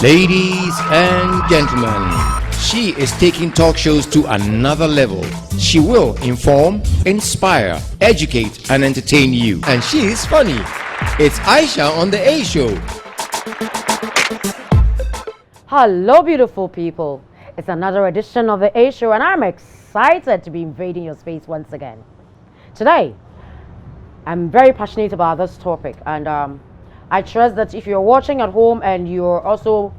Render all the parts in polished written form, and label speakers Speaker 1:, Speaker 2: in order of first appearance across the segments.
Speaker 1: Ladies and gentlemen, she is taking talk shows to another level. She will inform, inspire, educate, and entertain you. And she is funny. It's Ayesha on the A Show.
Speaker 2: Hello, beautiful people. It's another edition of the A Show, and I'm excited to be invading your space once again. Today, I'm very passionate about this topic, and I trust that if you're watching at home and you're also,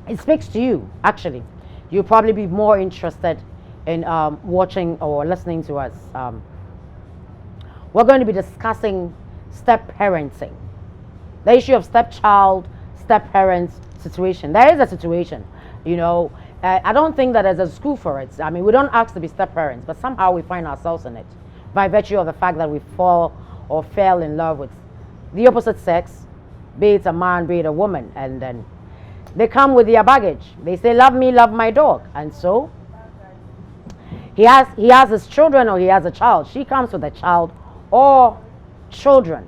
Speaker 2: it speaks to you, actually. You'll probably be more interested in watching or listening to us. We're going to be discussing step parenting, the issue of stepchild, step parents situation. There is a situation, you know. I don't think that there's a school for it. I mean, we don't ask to be step parents, but somehow we find ourselves in it by virtue of the fact that we fall or fell in love with the opposite sex, be it a man, be it a woman, and then they come with their baggage. They say, love me, love my dog. And so he has his children, or he has a child. She comes with a child or children.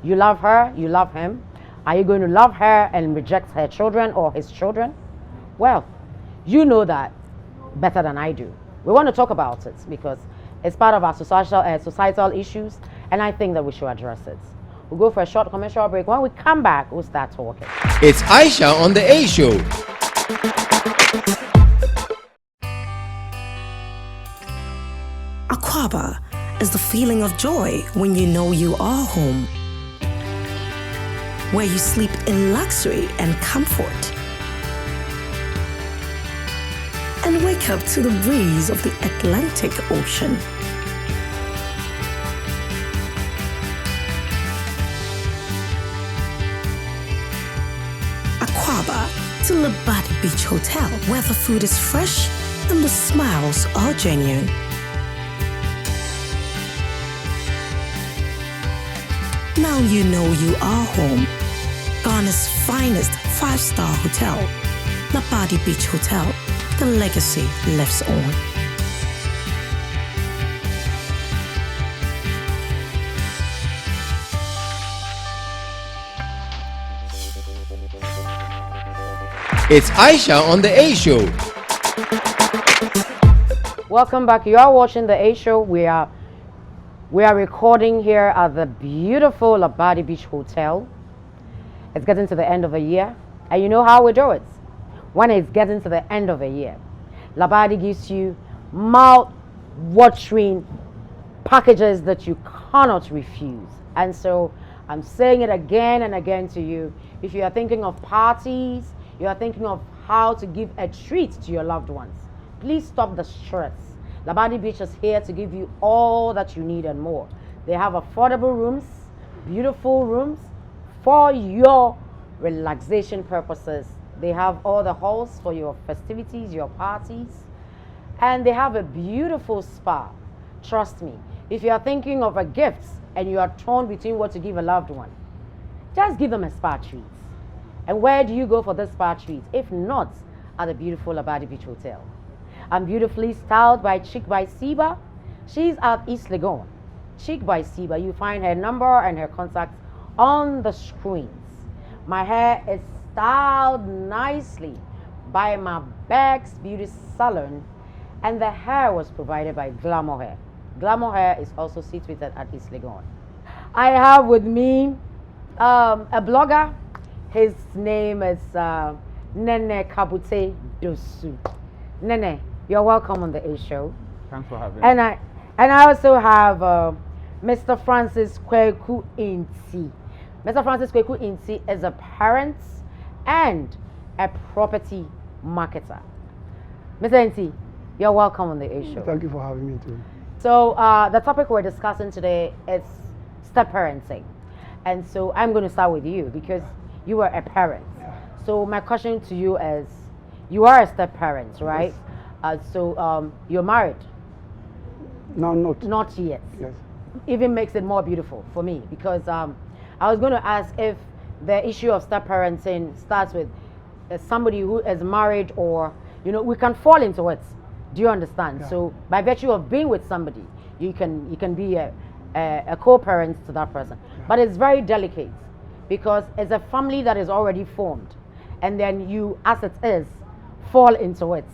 Speaker 2: You love her, you love him. Are you going to love her and reject her children or his children? Well, you know that better than I do. We want to talk about it because it's part of our societal issues, and I think that we should address it. We'll go for a short commercial break. When we come back, we'll start talking.
Speaker 1: It's Ayesha on the A Show.
Speaker 3: Aquaba is the feeling of joy when you know you are home, where you sleep in luxury and comfort, and wake up to the breeze of the Atlantic Ocean. Aquaba to Labadi Beach Hotel, where the food is fresh and the smiles are genuine. Now you know you are home. Ghana's finest 5-star hotel, Labadi Beach Hotel. The legacy lives on.
Speaker 1: It's Ayesha on the A Show.
Speaker 2: Welcome back. You are watching the A Show. We are recording here at the beautiful Labadi Beach Hotel. It's getting to the end of the year, and you know how we do it. When it's getting to the end of the year, Labadi gives you mouth-watering packages that you cannot refuse. And so I'm saying it again and again to you. If you are thinking of parties, you are thinking of how to give a treat to your loved ones, please stop the stress. Labadi Beach is here to give you all that you need and more. They have affordable rooms, beautiful rooms for your relaxation purposes. They have all the halls for your festivities, your parties, and they have a beautiful spa. Trust me, if you are thinking of a gift and you are torn between what to give a loved one, just give them a spa treat. And where do you go for this spa treat if not at the beautiful Labadi Beach Hotel? I'm beautifully styled by Chic by Siba. She's at East Legon. Chic by Siba, you find her number and her contact on the screens. My hair is styled nicely by my Bags Beauty Salon, and the hair was provided by Glamour Hair. Glamour Hair is also situated at East Legon. I have with me a blogger. His name is Nene Kabute Dosu. Nene, you're welcome on the A Show.
Speaker 4: Thanks for having me.
Speaker 2: And I also have Mr. Francis Kweku Inti. Mr. Francis Kweku Inti is a parent and a property marketer. Mr. Inti, you're welcome on the A Show.
Speaker 4: Thank you for having me too.
Speaker 2: So the topic we're discussing today is step parenting. And so I'm going to start with you because you are a parent. So my question to you is, you are a step parent, right? Yes. So you're married?
Speaker 4: No,
Speaker 2: Not yet.
Speaker 4: Yes.
Speaker 2: Even makes it more beautiful for me because I was going to ask if the issue of step parenting starts with somebody who is married, or you know, we can fall into it. Do you understand? Yeah. So by virtue of being with somebody, you can be a co-parent to that person. Yeah. But it's very delicate because it's a family that is already formed. and then you, as it is, fall into it.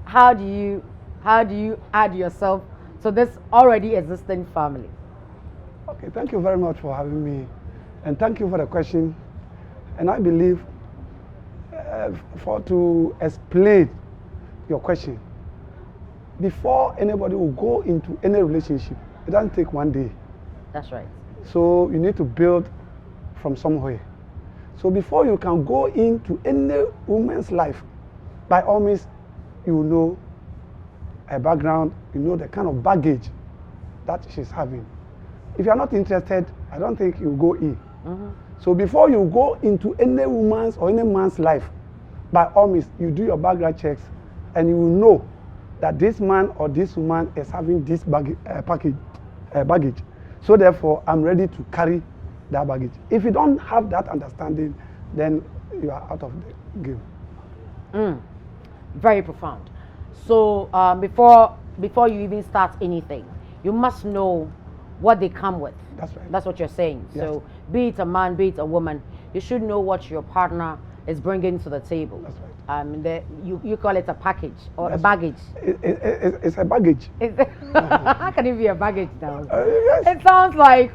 Speaker 2: How do you add yourself to this already existing family?
Speaker 4: Okay, thank you very much for having me, and thank you for the question. And I believe to explain your question, before anybody will go into any relationship, it doesn't take one day.
Speaker 2: That's right.
Speaker 4: So you need to build from somewhere. So before you can go into any woman's life, by all means, you know a background, you know the kind of baggage that she's having. If you are not interested, I don't think you go in. So before you go into any woman's or any man's life, by all means, you do your background checks, and you will know that this man or this woman is having this baggage. So therefore, I'm ready to carry that baggage. If you don't have that understanding, then you are out of the game.
Speaker 2: Very profound. So before you even start anything, you must know what they come with.
Speaker 4: That's right.
Speaker 2: That's what you're saying.
Speaker 4: Yes.
Speaker 2: So be it a man, be it a woman, you should know what your partner is bringing to the table.
Speaker 4: That's right.
Speaker 2: You call it a package or
Speaker 4: That's
Speaker 2: a baggage.
Speaker 4: It's a baggage.
Speaker 2: How can it be a baggage now?
Speaker 4: Yes.
Speaker 2: It sounds like,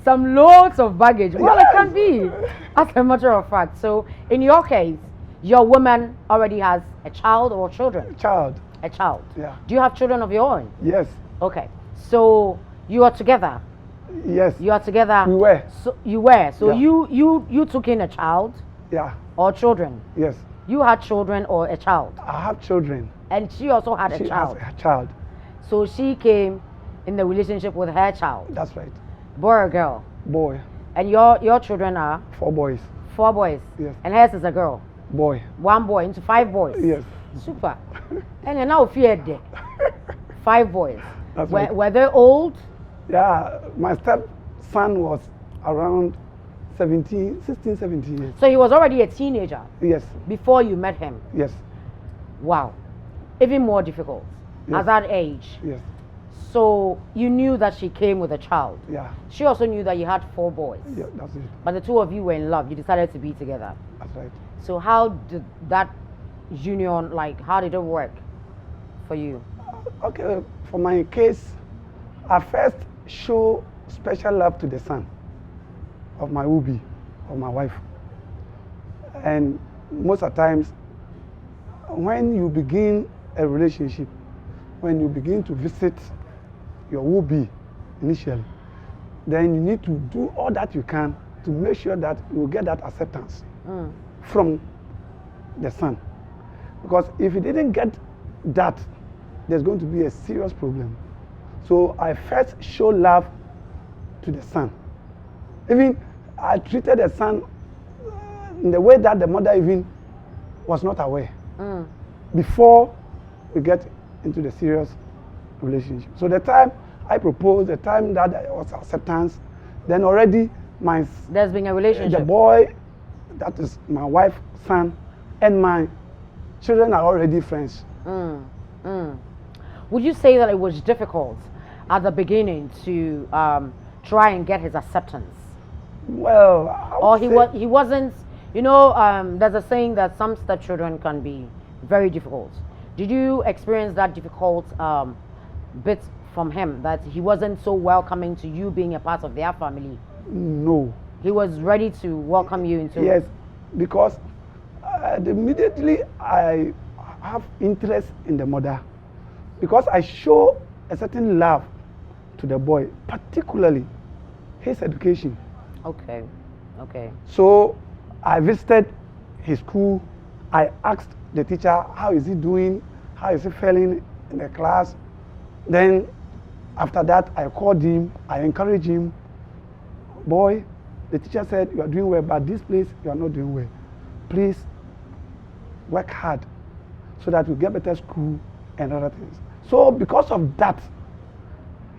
Speaker 2: some loads of baggage. Well, it can be, as a matter of fact. So in your case, your woman already has a child or children?
Speaker 4: Child.
Speaker 2: A child.
Speaker 4: Yeah.
Speaker 2: Do you have children of your own?
Speaker 4: Yes.
Speaker 2: Okay. So you are together.
Speaker 4: Yes.
Speaker 2: You are together.
Speaker 4: We were.
Speaker 2: So you were. So
Speaker 4: Yeah.
Speaker 2: you took in a child
Speaker 4: Yeah.
Speaker 2: or children?
Speaker 4: Yes.
Speaker 2: You had children or a child?
Speaker 4: I have children.
Speaker 2: And she also had a
Speaker 4: She
Speaker 2: child.
Speaker 4: has a child.
Speaker 2: So she came in the relationship with her child.
Speaker 4: That's right.
Speaker 2: Boy or girl?
Speaker 4: Boy.
Speaker 2: And your children are
Speaker 4: 4 boys.
Speaker 2: 4 boys.
Speaker 4: Yes.
Speaker 2: And hers is a girl.
Speaker 4: Boy.
Speaker 2: 1 boy into 5 boys.
Speaker 4: Yes.
Speaker 2: Super. And you're now feared there. 5 boys.
Speaker 4: That's right.
Speaker 2: Were they old?
Speaker 4: Yeah. My stepson was around 16, 17 years.
Speaker 2: So he was already a teenager
Speaker 4: Yes.
Speaker 2: before you met him.
Speaker 4: Yes.
Speaker 2: Wow. Even more difficult
Speaker 4: Yes.
Speaker 2: at that age.
Speaker 4: Yes.
Speaker 2: So you knew that she came with a child.
Speaker 4: Yeah.
Speaker 2: She also knew that you had 4 boys.
Speaker 4: Yeah. That's it.
Speaker 2: But the 2 of you were in love. You decided to be together.
Speaker 4: That's right.
Speaker 2: So how did that union, how did it work for you?
Speaker 4: Okay. For my case, I first show special love to the son of my Ubi, of my wife. And most of the times, when you begin a relationship, when you begin to visit your Ubi initially, then you need to do all that you can to make sure that you will get that acceptance from the son. Because if you didn't get that, there's going to be a serious problem. So I first show love to the son. Even I treated the son in the way that the mother even was not aware before we get into the serious relationship. So the time I proposed, the time that there was acceptance, then already
Speaker 2: there's been a relationship.
Speaker 4: the boy, that is my wife's son, and my children are already friends.
Speaker 2: Would you say that it was difficult at the beginning to try and get his acceptance?
Speaker 4: Well,
Speaker 2: Or he wasn't, there's a saying that some stepchildren can be very difficult. Did you experience that difficult bit from him, that he wasn't so welcoming to you being a part of their family?
Speaker 4: No.
Speaker 2: He was ready to welcome you into
Speaker 4: Yes, because immediately I have interest in the mother, because I show a certain love to the boy, particularly his education.
Speaker 2: Okay.
Speaker 4: So I visited his school. I asked the teacher, how is he doing? How is he feeling in the class? Then after that, I called him. I encouraged him. Boy, the teacher said, you are doing well, but this place, you are not doing well. Please work hard so that you get better school and other things. So because of that,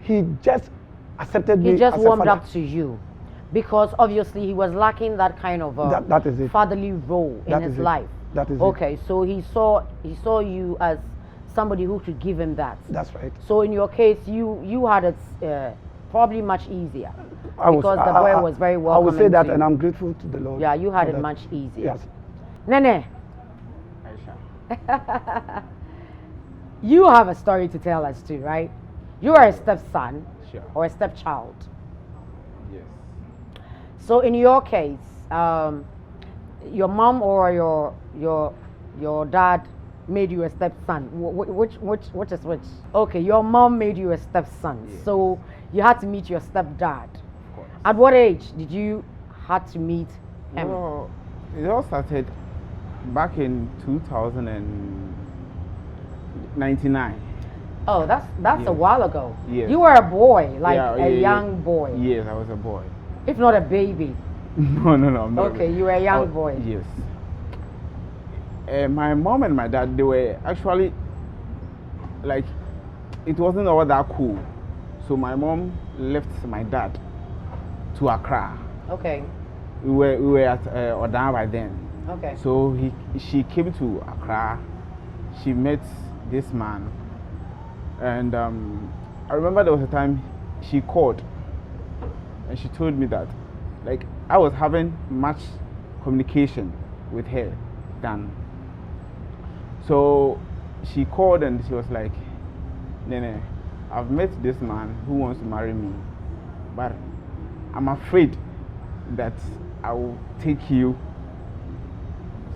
Speaker 4: he just accepted me
Speaker 2: He just
Speaker 4: as a
Speaker 2: warmed
Speaker 4: father.
Speaker 2: up to you, because obviously he was lacking that kind of
Speaker 4: That is it.
Speaker 2: fatherly role in
Speaker 4: That
Speaker 2: his
Speaker 4: is it.
Speaker 2: life.
Speaker 4: That is it.
Speaker 2: Okay, so he saw you as somebody who could give him that.
Speaker 4: That's right.
Speaker 2: So in your case, you had probably much easier
Speaker 4: I was-
Speaker 2: because the boy was very
Speaker 4: I
Speaker 2: welcoming.
Speaker 4: would say that,
Speaker 2: to
Speaker 4: and
Speaker 2: you.
Speaker 4: I'm grateful to the Lord.
Speaker 2: Yeah, you had
Speaker 4: for
Speaker 2: it
Speaker 4: that.
Speaker 2: much easier.
Speaker 4: Yes.
Speaker 2: Nene,
Speaker 5: Aisha.
Speaker 2: you have a story to tell us too, right? You are a stepson
Speaker 5: Sure.
Speaker 2: or a stepchild.
Speaker 5: Yes.
Speaker 2: So in your case, your mom or your dad made you a stepson. Which is which? Okay, your mom made you a stepson.
Speaker 5: Yes.
Speaker 2: So you had to meet your stepdad.
Speaker 5: Of course.
Speaker 2: At what age did you had to meet him?
Speaker 5: Well, it all started back in 2099.
Speaker 2: Oh, that's a
Speaker 5: Yes.
Speaker 2: while ago.
Speaker 5: Yes.
Speaker 2: You were a boy, like
Speaker 5: Yeah,
Speaker 2: a
Speaker 5: yeah.
Speaker 2: young boy,
Speaker 5: Yes, I was a boy.
Speaker 2: if not a baby.
Speaker 5: No, I'm not.
Speaker 2: Okay, you were a young boy.
Speaker 5: Yes. My mom and my dad, they were actually like, it wasn't all that cool. So my mom left my dad to Accra.
Speaker 2: Okay,
Speaker 5: We were at Odan by then.
Speaker 2: okay.
Speaker 5: So she came to Accra. She met this man, and I remember there was a time she called, and she told me that, like, I was having much communication with her than. So she called and she was like, Nene, I've met this man who wants to marry me, but I'm afraid that I will take you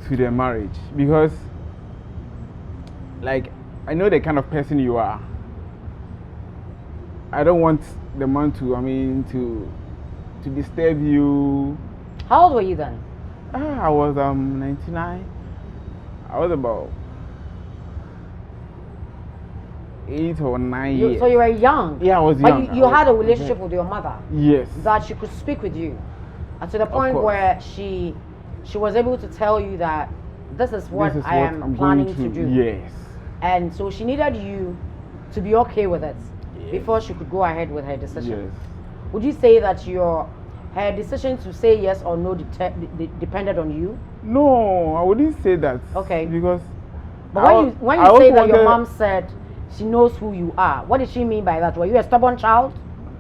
Speaker 5: to the marriage because, like, I know the kind of person you are. I don't want the man to disturb you.
Speaker 2: How old were you then?
Speaker 5: I was 99. I was about 8 or 9 years.
Speaker 2: So you were young.
Speaker 5: Yeah, I was
Speaker 2: but
Speaker 5: young.
Speaker 2: you
Speaker 5: I
Speaker 2: had a
Speaker 5: was-
Speaker 2: relationship with your mother
Speaker 5: Yes.
Speaker 2: that she could speak with you, and to the point
Speaker 5: course.
Speaker 2: where she was able to tell you that this is what
Speaker 5: This is
Speaker 2: I
Speaker 5: what
Speaker 2: am
Speaker 5: I'm
Speaker 2: planning
Speaker 5: going
Speaker 2: to do.
Speaker 5: Yes.
Speaker 2: And so she needed you to be okay with it
Speaker 5: Yes.
Speaker 2: before she could go ahead with her decision.
Speaker 5: Yes.
Speaker 2: Would you say that her decision to say yes or no depended on you?
Speaker 5: No, I wouldn't say that.
Speaker 2: Okay.
Speaker 5: Because.
Speaker 2: But
Speaker 5: I
Speaker 2: when
Speaker 5: I
Speaker 2: you say
Speaker 5: also
Speaker 2: that your
Speaker 5: wanted-
Speaker 2: mom said she knows who you are, what did she mean by that? Were you a stubborn child?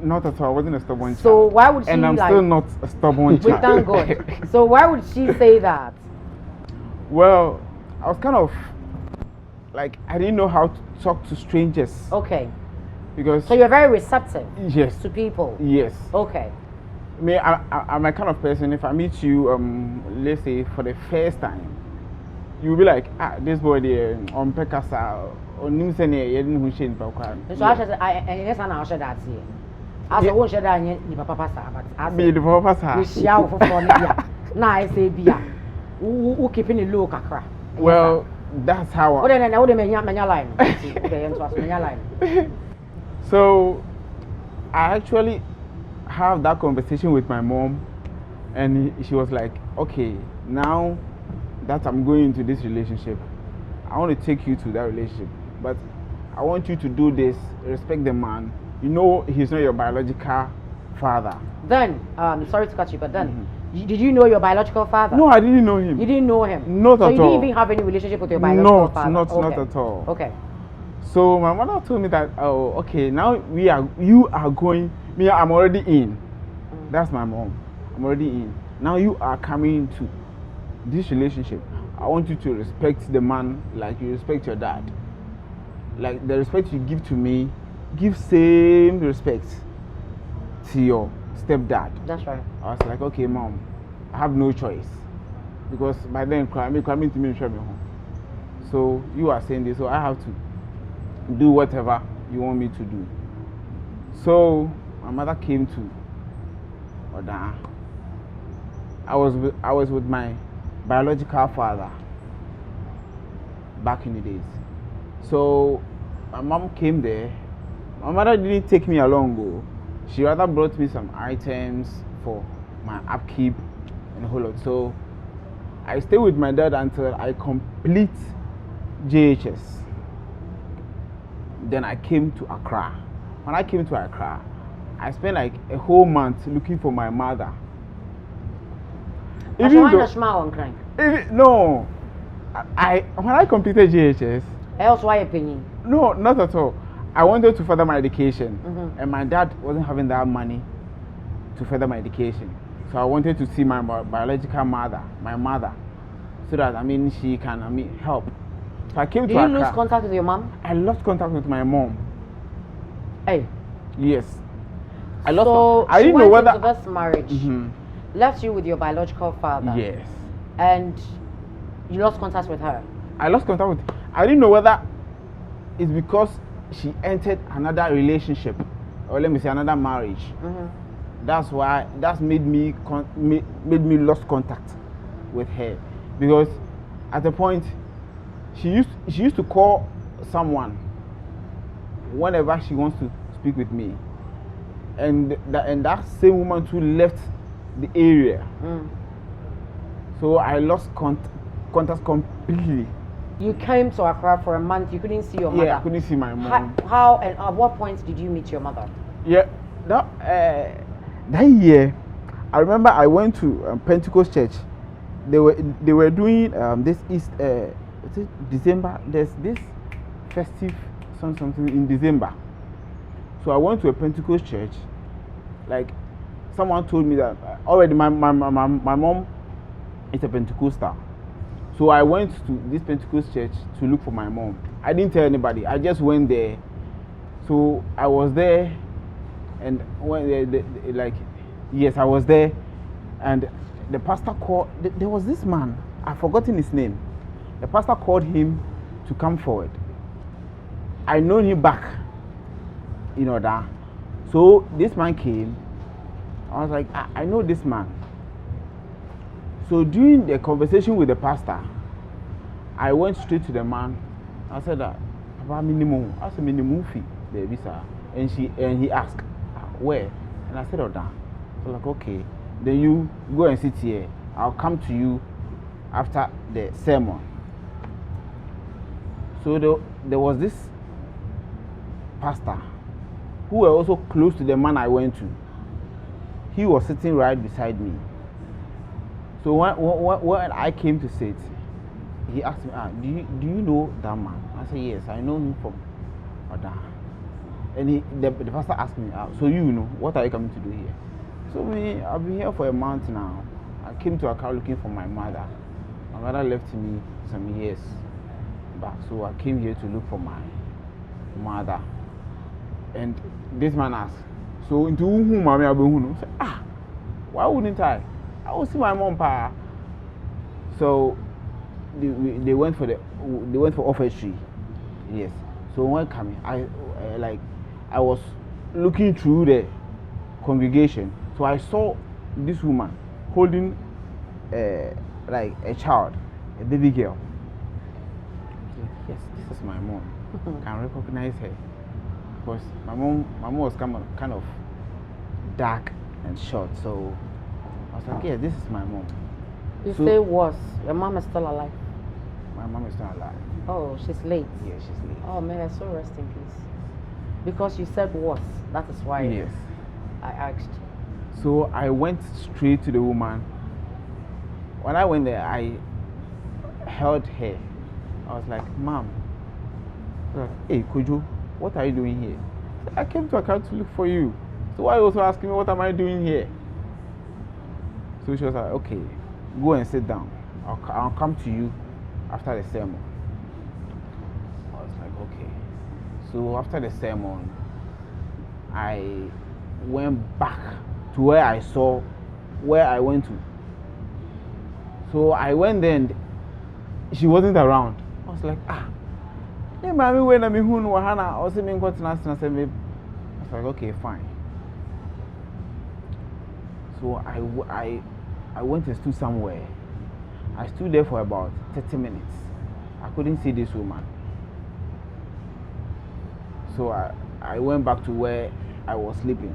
Speaker 5: Not at all. I wasn't a stubborn child.
Speaker 2: So why would she
Speaker 5: And I'm
Speaker 2: like?
Speaker 5: still not a stubborn
Speaker 2: We
Speaker 5: child.
Speaker 2: thank God. So why would she say that?
Speaker 5: Well, I was kind of like, I didn't know how to talk to strangers
Speaker 2: Okay.
Speaker 5: because.
Speaker 2: So you're very receptive
Speaker 5: Yes.
Speaker 2: to people.
Speaker 5: Yes.
Speaker 2: Okay.
Speaker 5: Me, I'm a kind of person. If I meet you, let's say for the first time, you'll be like, this boy there, on Pekasa, on Nimsene, you didn't shame Papa.
Speaker 2: So I said, and yes, and I'll share that here. As I won't share that in your papa, but as
Speaker 5: Be the Papa.
Speaker 2: we share for fun. Now I say, Bia, who keeping it low, Kakra.
Speaker 5: Well, that's how.
Speaker 2: What then? What do you mean, your line? Line.
Speaker 5: So, I actually have that conversation with my mom, and she was like, okay, now that I'm going into this relationship, I want to take you to that relationship, but I want you to do this, respect the man. You know he's not your biological father.
Speaker 2: Then, sorry to cut you, but then, did you know your biological father?
Speaker 5: No, I didn't know him.
Speaker 2: You didn't know him?
Speaker 5: Not
Speaker 2: so
Speaker 5: at
Speaker 2: you
Speaker 5: all.
Speaker 2: didn't even have any relationship with your biological father?
Speaker 5: Not
Speaker 2: Okay.
Speaker 5: at all.
Speaker 2: Okay.
Speaker 5: So my mother told me that, oh, okay, now you are going, me, I'm already in. That's my mom. I'm already in. Now you are coming to this relationship. I want you to respect the man like you respect your dad. Like the respect you give to me, give same respect to your stepdad.
Speaker 2: That's right.
Speaker 5: I was like, okay, mom, I have no choice. Because by then, coming to me, so you are saying this, so I have to do whatever you want me to do. So my mother came to Oda. I was with my biological father back in the days. So my mom came there. My mother didn't take me along, though. She rather brought me some items for my upkeep and a whole lot. So I stayed with my dad until I complete JHS. Then I came to Accra. When I came to Accra, I spent like a whole month looking for my mother.
Speaker 2: Even
Speaker 5: No, when I completed JHS,
Speaker 2: else why opinion?
Speaker 5: no, not at all. I wanted to further my education, and my dad wasn't having that money to further my education. So I wanted to see my biological mother, my mother, so that she can help. So I came to
Speaker 2: Did you
Speaker 5: Accra.
Speaker 2: lose contact with your mom?
Speaker 5: I lost contact with my mom.
Speaker 2: Hey.
Speaker 5: Yes. I lost.
Speaker 2: So
Speaker 5: I
Speaker 2: she
Speaker 5: didn't
Speaker 2: went
Speaker 5: know whether.
Speaker 2: into this marriage, left you with your biological father.
Speaker 5: Yes.
Speaker 2: And you lost contact with her.
Speaker 5: I lost contact with. I didn't know whether it's because she entered another relationship, or let me say another marriage. That's why. That's made me made me lost contact with her, because at the point she used to call someone whenever she wants to speak with me, and that same woman too left the area. So I lost contact completely.
Speaker 2: You came to Accra for a month. You couldn't see your mother.
Speaker 5: Yeah, I couldn't see my mom.
Speaker 2: How and at what point did you meet your mother?
Speaker 5: Yeah, that year, I remember I went to Pentecost Church. They were doing this is December. There's this festive something in December. So I went to a Pentecost church. Like someone told me that already my mom is a Pentecostal. So I went to this Pentecost church to look for my mom. I didn't tell anybody. I just went there. So I was there, and when yes, I was there, and the pastor called. There was this man. I've forgotten his name. The pastor called him to come forward. I known him back, that. So this man came. I was like, I know this man. So during the conversation with the pastor, I went straight to the man. I said that, Papa, minimum. I said minimum fee, baby, sir. And he asked, where? And I said, oh, down. So like, okay, then you go and sit here. I'll come to you after the sermon. So there was this pastor who were also close to the man I went to. He was sitting right beside me. So when I came to sit, he asked me, do you know that man? I said, yes, I know him from Oda. And the pastor asked me, so what are you coming to do here? So I've been here for a month now. I came to Accra looking for my mother. My mother left me some years back, so I came here to look for my mother. And this man asked, so into whom I said, why wouldn't I? I will see my mom, pa. So they went for offertory. Yes. So when coming, I was looking through the congregation. So I saw this woman holding like a child, a baby girl. Yes, this is my mom. Can recognize her because my mom was kind of dark and short. So I was like, yeah, this is my mom.
Speaker 2: You say was. Your mom is still alive?
Speaker 5: My mom is not alive.
Speaker 2: Oh, she's late.
Speaker 5: Yeah, she's late.
Speaker 2: Oh, may her soul rest in peace. Because you said was. That is why
Speaker 5: yes.
Speaker 2: I asked.
Speaker 5: So I went straight to the woman. When I went there, I held her. I was like, Mom. Hey, Kojo, what are you doing here? I came to Accra to look for you. So why are you also asking me what am I doing here? So she was like, okay, go and sit down. I'll come to you after the sermon. I was like, okay. So after the sermon, I went back to where I went to. So I went there and she wasn't around. I was like, hey, mommy, when I'm in Wahana, I was like, okay, fine. So I went and stood somewhere. I stood there for about 30 minutes. I couldn't see this woman. So I went back to where I was sleeping.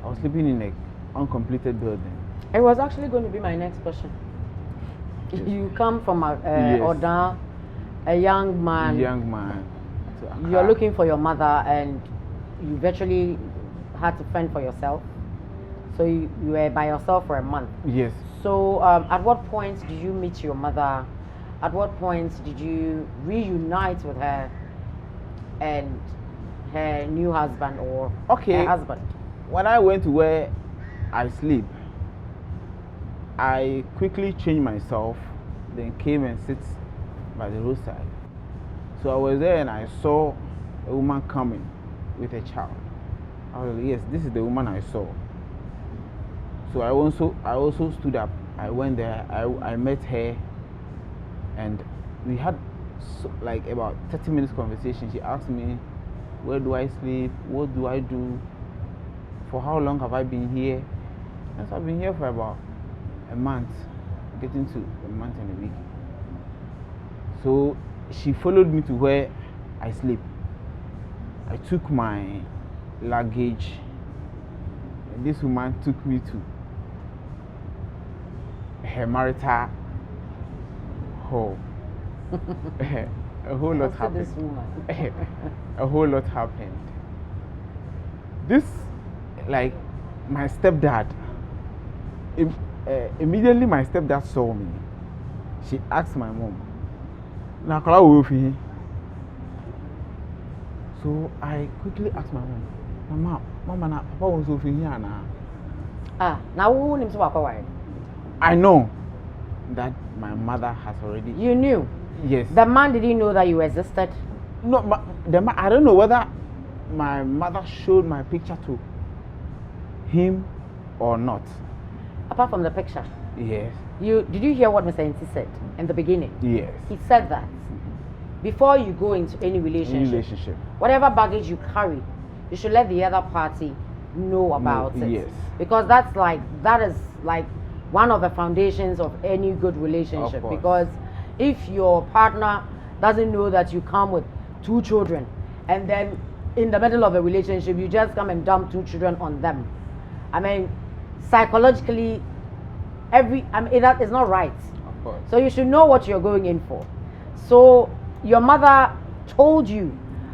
Speaker 5: I was sleeping in an uncompleted building.
Speaker 2: It was actually going to be my next question. Yes. You come from
Speaker 5: yes.
Speaker 2: Oda, a young man. You're looking for your mother and you virtually had to fend for yourself. So you were by yourself for a month.
Speaker 5: Yes.
Speaker 2: So at what point did you meet your mother? At what point did you reunite with her and her new husband or
Speaker 5: Okay.
Speaker 2: her husband?
Speaker 5: When I went to where I sleep, I quickly changed myself, then came and sit by the roadside. So I was there and I saw a woman coming with a child. I was like, yes, this is the woman I saw. So I also stood up. I went there. I met her, and we had like about 30 minutes conversation. She asked me, where do I sleep? What do I do? For how long have I been here? And so I've been here for about a month, getting to a month and a week. So she followed me to where I sleep. I took my luggage, and this woman took me to her marital hall. A whole lot
Speaker 2: After this
Speaker 5: happened.
Speaker 2: woman.
Speaker 5: A whole lot happened. This, like, my stepdad, immediately my stepdad saw me. She asked my mom, "Na kala wo fi?" So I quickly asked my mom, Mama, na papa wants to fi here na.
Speaker 2: Ah, now who names Wakawai?
Speaker 5: I know that my mother has already.
Speaker 2: You knew.
Speaker 5: Yes.
Speaker 2: The man didn't know that you existed.
Speaker 5: No, I don't know whether my mother showed my picture to him or not.
Speaker 2: Apart from the picture,
Speaker 5: Yes.
Speaker 2: did you hear what Mr. Nti said in the beginning?
Speaker 5: Yes.
Speaker 2: He said that before you go into any relationship, whatever baggage you carry, you should let the other party know about it.
Speaker 5: Yes.
Speaker 2: Because that is like one of the foundations of any good relationship.
Speaker 5: Of course.
Speaker 2: Because if your partner doesn't know that you come with 2 children, and then in the middle of a relationship you just come and dump 2 children on them, I mean, psychologically, that is not right.
Speaker 5: Of course.
Speaker 2: So you should know what you're going in for. So your mother told you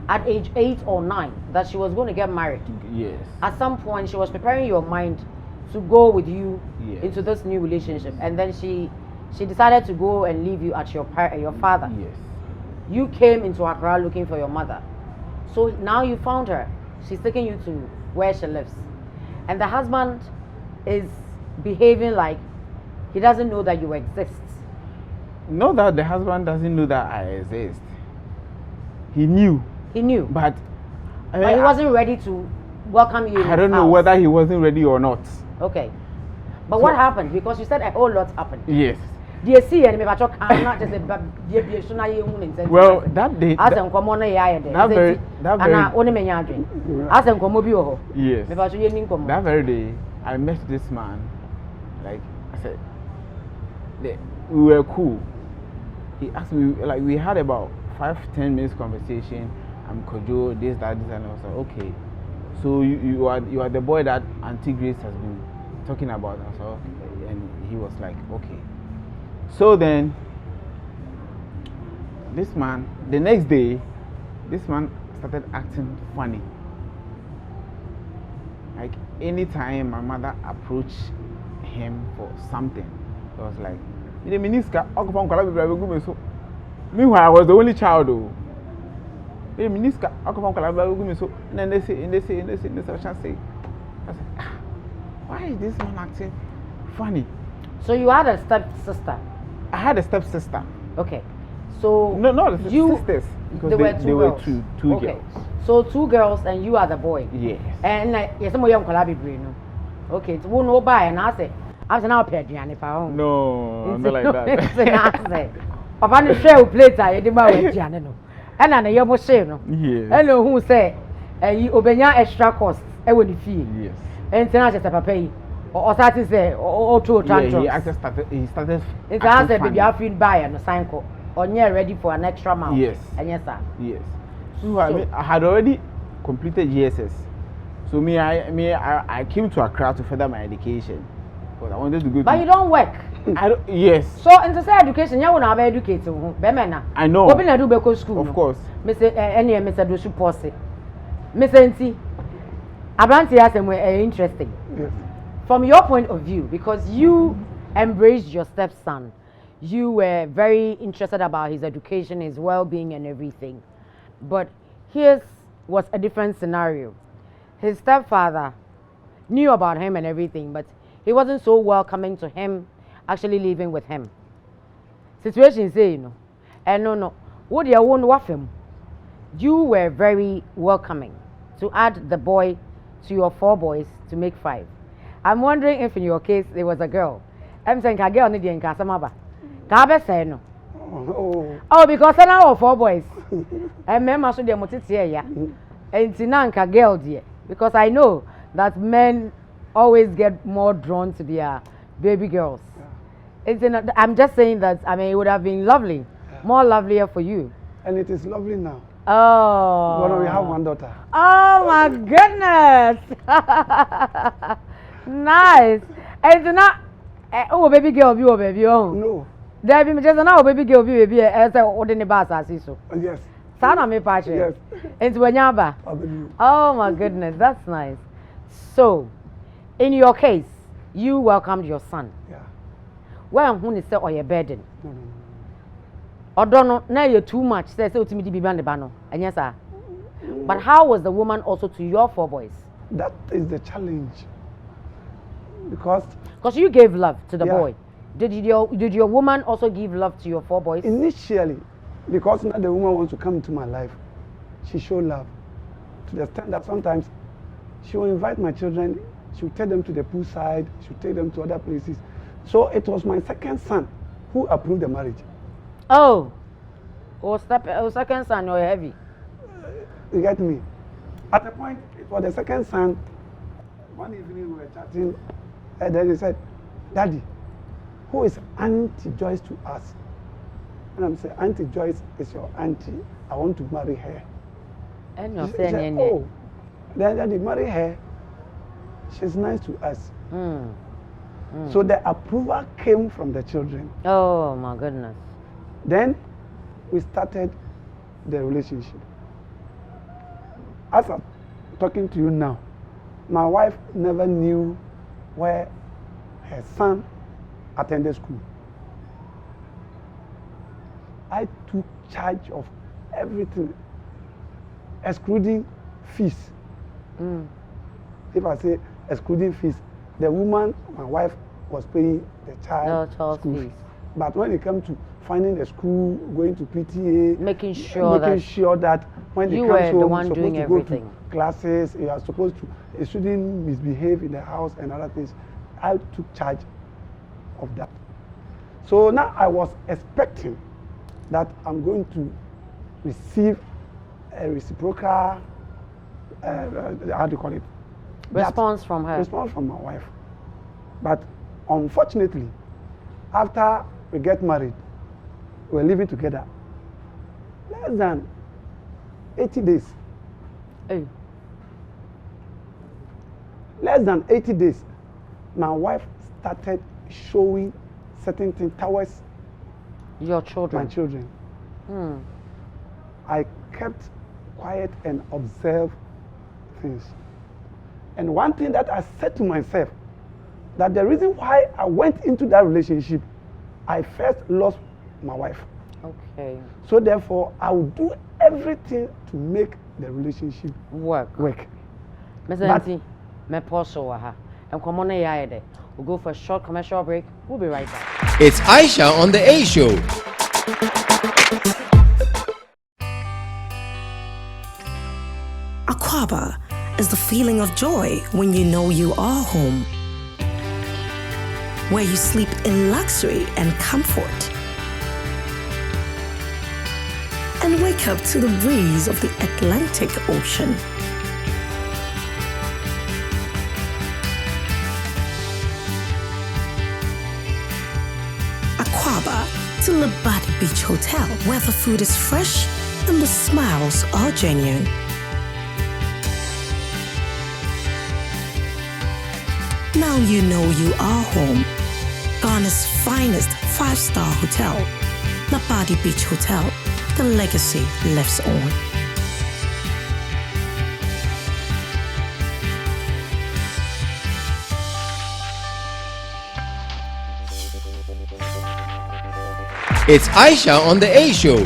Speaker 2: at age 8 or 9 that she was going to get married.
Speaker 5: Yes.
Speaker 2: At some point, she was preparing your mind to go with you
Speaker 5: Yes.
Speaker 2: into this new relationship, and then she decided to go and leave you at your father.
Speaker 5: Yes.
Speaker 2: You came into Accra looking for your mother. So now you found her. She's taking you to where she lives. And the husband is behaving like he doesn't know that you exist.
Speaker 5: Not that the husband doesn't know that I exist. He knew.
Speaker 2: He knew.
Speaker 5: But
Speaker 2: But he wasn't ready to welcome you.
Speaker 5: I don't know whether he wasn't ready or not.
Speaker 2: Okay. But
Speaker 5: So-
Speaker 2: what happened? Because you said a whole lot happened.
Speaker 5: Yes.
Speaker 2: Dear see and maybe not just a
Speaker 5: Well, that day.
Speaker 2: as a common
Speaker 5: that very-
Speaker 2: only menyadrin. As a common bio.
Speaker 5: Yes.
Speaker 2: Maybe I should yin come.
Speaker 5: That very day, I met this man. Like I said, we were cool. He asked me, like, we had about 5-10 minutes conversation. I'm Kojo, this, that, and I was like, okay. So you are the boy that Auntie Grace has been talking about. I was like, okay. And he was like, okay. So then, this man, the next day, this man started acting funny. Like anytime my mother approached him for something, it was like, meanwhile, I was the only child though. And then they say, I said, why is this man acting funny?
Speaker 2: So you had a stepsister.
Speaker 5: I had a stepsister.
Speaker 2: Okay. So
Speaker 5: No, the sisters. Because
Speaker 2: they were two
Speaker 5: girls.
Speaker 2: Okay. So 2 girls and you are the boy.
Speaker 5: Yes.
Speaker 2: And yes, some young collaborate. Okay, so no buy and I say, I'm now paid Gianni for
Speaker 5: No, not like that.
Speaker 2: Papa no share plate I did my way Gianni no. And I know you say no.
Speaker 5: Yes.
Speaker 2: And who say you obenya extra cost e woni fee.
Speaker 5: Yes.
Speaker 2: And then I just papa yi or start to say or to
Speaker 5: Yeah, he started.
Speaker 2: it's as a baby I feel buy and sign call on you ready for an extra month.
Speaker 5: Yes.
Speaker 2: And yes sir.
Speaker 5: Yes. So I had already completed GSS. So I came to Accra to further my education because I wanted to go.
Speaker 2: But you don't work.
Speaker 5: Yes.
Speaker 2: So into say education, you wanna be educated. Bemena.
Speaker 5: I know.
Speaker 2: Open do be school.
Speaker 5: Of course.
Speaker 2: Mr. Any Mr. Dosu Posse. Mr. Nti. Abranti has some interesting.
Speaker 4: Yes.
Speaker 2: From your point of view, because you embraced your stepson, you were very interested about his education, his well-being, and everything. But here's was a different scenario. His stepfather knew about him and everything, but he wasn't so welcoming to him actually living with him. Situation say, and no, what you won't waff him. You were very welcoming to add the boy to your 4 boys to make 5. I'm wondering if in your case it was a girl. I'm saying a girl need in Casamaba. Kabe say no. Oh, because I now 4 boys. And member should be a and Tinanka girl dear. Because I know that men always get more drawn to their baby girls. I'm just saying that, I mean, it would have been lovely, more lovelier for you.
Speaker 4: And it is lovely now.
Speaker 2: Oh.
Speaker 4: Well, we have 1 daughter.
Speaker 2: Oh my goodness. Nice. And now, oh baby girl, you baby, oh.
Speaker 4: No.
Speaker 2: There be just now, baby girl, baby, as I ordinary bass as so.
Speaker 4: Yes.
Speaker 2: Sana me patch.
Speaker 4: Yes.
Speaker 2: Into Wanyaba. Oh my goodness, that's nice. So, in your case, you welcomed your son.
Speaker 4: Yeah.
Speaker 2: Well, who is say or your burden?
Speaker 4: No.
Speaker 2: Or don't know, now you're too much. Say so to me to be banned bano. And yes, sir. But how was the woman also to your 4 boys?
Speaker 4: That is the challenge. Because
Speaker 2: you gave love to the
Speaker 4: Yeah.
Speaker 2: boy. Did your woman also give love to your 4 boys?
Speaker 4: initially, because now the woman wants to come into my life, she showed love to the extent that sometimes she will invite my children, she will take them to the poolside, she will take them to other places. So it was my second son who approved the marriage.
Speaker 2: Oh, second son, you're heavy.
Speaker 4: You get me? At the point, it was the second son. One evening we were chatting, and then he said, "Daddy, who is Auntie Joyce to us?" And I'm saying, "Auntie Joyce is your auntie. I want to marry her."
Speaker 2: And you're
Speaker 4: She
Speaker 2: saying,
Speaker 4: said, "Oh, then Daddy, marry her. She's nice to us." So the approval came from the children.
Speaker 2: Oh my goodness.
Speaker 4: Then we started the relationship. As I'm talking to you now, my wife never knew where her son attended school. I took charge of everything, excluding fees. If I say excluding fees, the woman, my wife, was paying the child school fees. But when it comes to finding the school, going to PTA,
Speaker 2: making sure
Speaker 4: that when they
Speaker 2: you
Speaker 4: come
Speaker 2: were
Speaker 4: home,
Speaker 2: the one
Speaker 4: supposed
Speaker 2: doing
Speaker 4: to
Speaker 2: everything.
Speaker 4: go to classes, you are supposed to, a student misbehave in the house and other things. I took charge of that. So now I was expecting that I'm going to receive a reciprocal, how do you call it?
Speaker 2: Response from her.
Speaker 4: Response from my wife. But unfortunately, after we get married, we're living together. Less than 80 days.
Speaker 2: Hey.
Speaker 4: Less than 80 days, my wife started showing certain things towards
Speaker 2: your children.
Speaker 4: my children. I kept quiet and observed things. And one thing that I said to myself, that the reason why I went into that relationship, I first lost my wife.
Speaker 2: Okay.
Speaker 4: So therefore, I will do everything to make the relationship
Speaker 2: work.
Speaker 4: But-
Speaker 2: Me pause over and come on a we'll go for a short commercial break. We'll be right back.
Speaker 1: It's Ayesha on the A Show.
Speaker 3: Aquaba is the feeling of joy when you know you are home, where you sleep in luxury and comfort, and wake up to the breeze of the Atlantic Ocean. Aquaba to Labadi Beach Hotel, where the food is fresh and the smiles are genuine. Now you know you are home. Ghana's finest 5-star hotel, Labadi Beach Hotel. The legacy lives on.
Speaker 1: It's Ayesha on the A Show.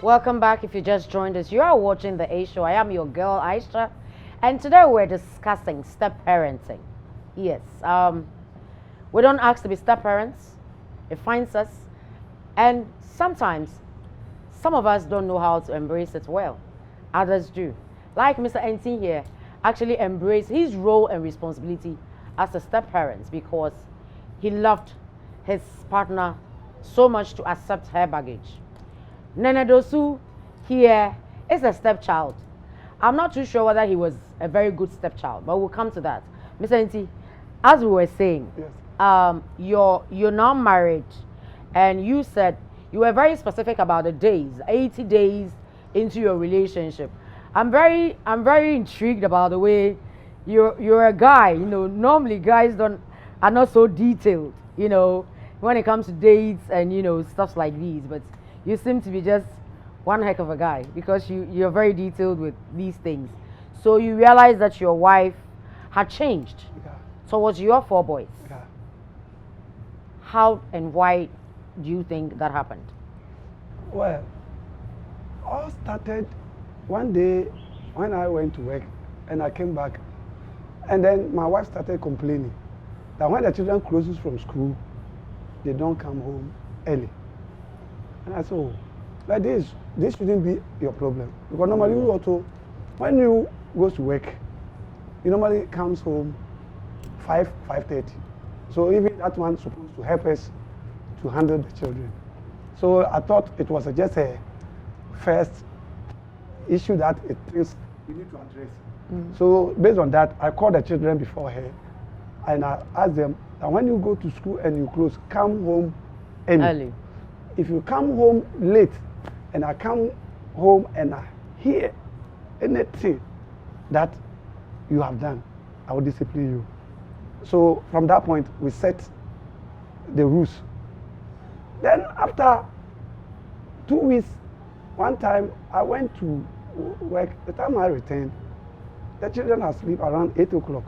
Speaker 2: Welcome back. If you just joined us, you are watching the A Show. I am your girl Ayesha, and today we're discussing step parenting. Yes, we don't ask to be step parents. It finds us, and sometimes some of us don't know how to embrace it well. Others do. Like Mr. Entin here, actually embraced his role and responsibility as a step parent because he loved his partner so much to accept her baggage. Nene Dosu here is a stepchild. I'm not too sure whether he was a very good stepchild, but we'll come to that. Mr. Nti, as we were saying,
Speaker 4: Yes.
Speaker 2: you're now married, and you said you were very specific about the days, 80 days into your relationship. I'm very intrigued about the way you're a guy. You know, normally guys are not so detailed. You know, when it comes to dates and stuff like these, but you seem to be just one heck of a guy because you're very detailed with these things. So you realize that your wife had changed
Speaker 4: Yeah.
Speaker 2: towards your 4 boys.
Speaker 4: Yeah.
Speaker 2: How and why do you think that happened?
Speaker 4: Well, all started one day when I went to work and I came back, and then my wife started complaining that when the children closes from school, they don't come home early. And I said, oh, like this shouldn't be your problem. Because normally you also, when you go to work, you normally comes home 5:30. So even that one's supposed to help us to handle the children. So I thought it was just a first issue that it thinks we need to address. So based on that, I called the children before her and I asked them that when you go to school and you close, come home early. If you come home late and I come home and I hear anything that you have done, I will discipline you. So from that point, we set the rules. Then after 2 weeks, one time I went to work. The time I returned, the children are asleep around 8 o'clock.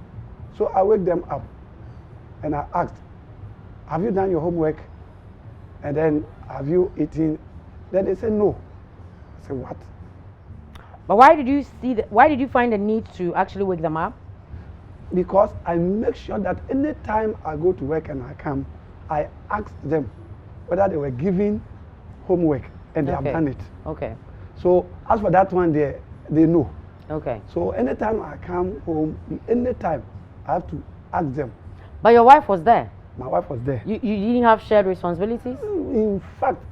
Speaker 4: So I wake them up and I asked, have you done your homework? And then, have you eaten? Then they said no. I said, what?
Speaker 2: But why did you find the need to actually wake them up?
Speaker 4: Because I make sure that anytime I go to work and I come, I ask them whether they were given homework and they have done it.
Speaker 2: Okay.
Speaker 4: So as for that one, they know.
Speaker 2: Okay.
Speaker 4: So anytime I come home, anytime I have to ask them.
Speaker 2: But your wife was there.
Speaker 4: My wife was there.
Speaker 2: You didn't have shared responsibilities?
Speaker 4: In fact,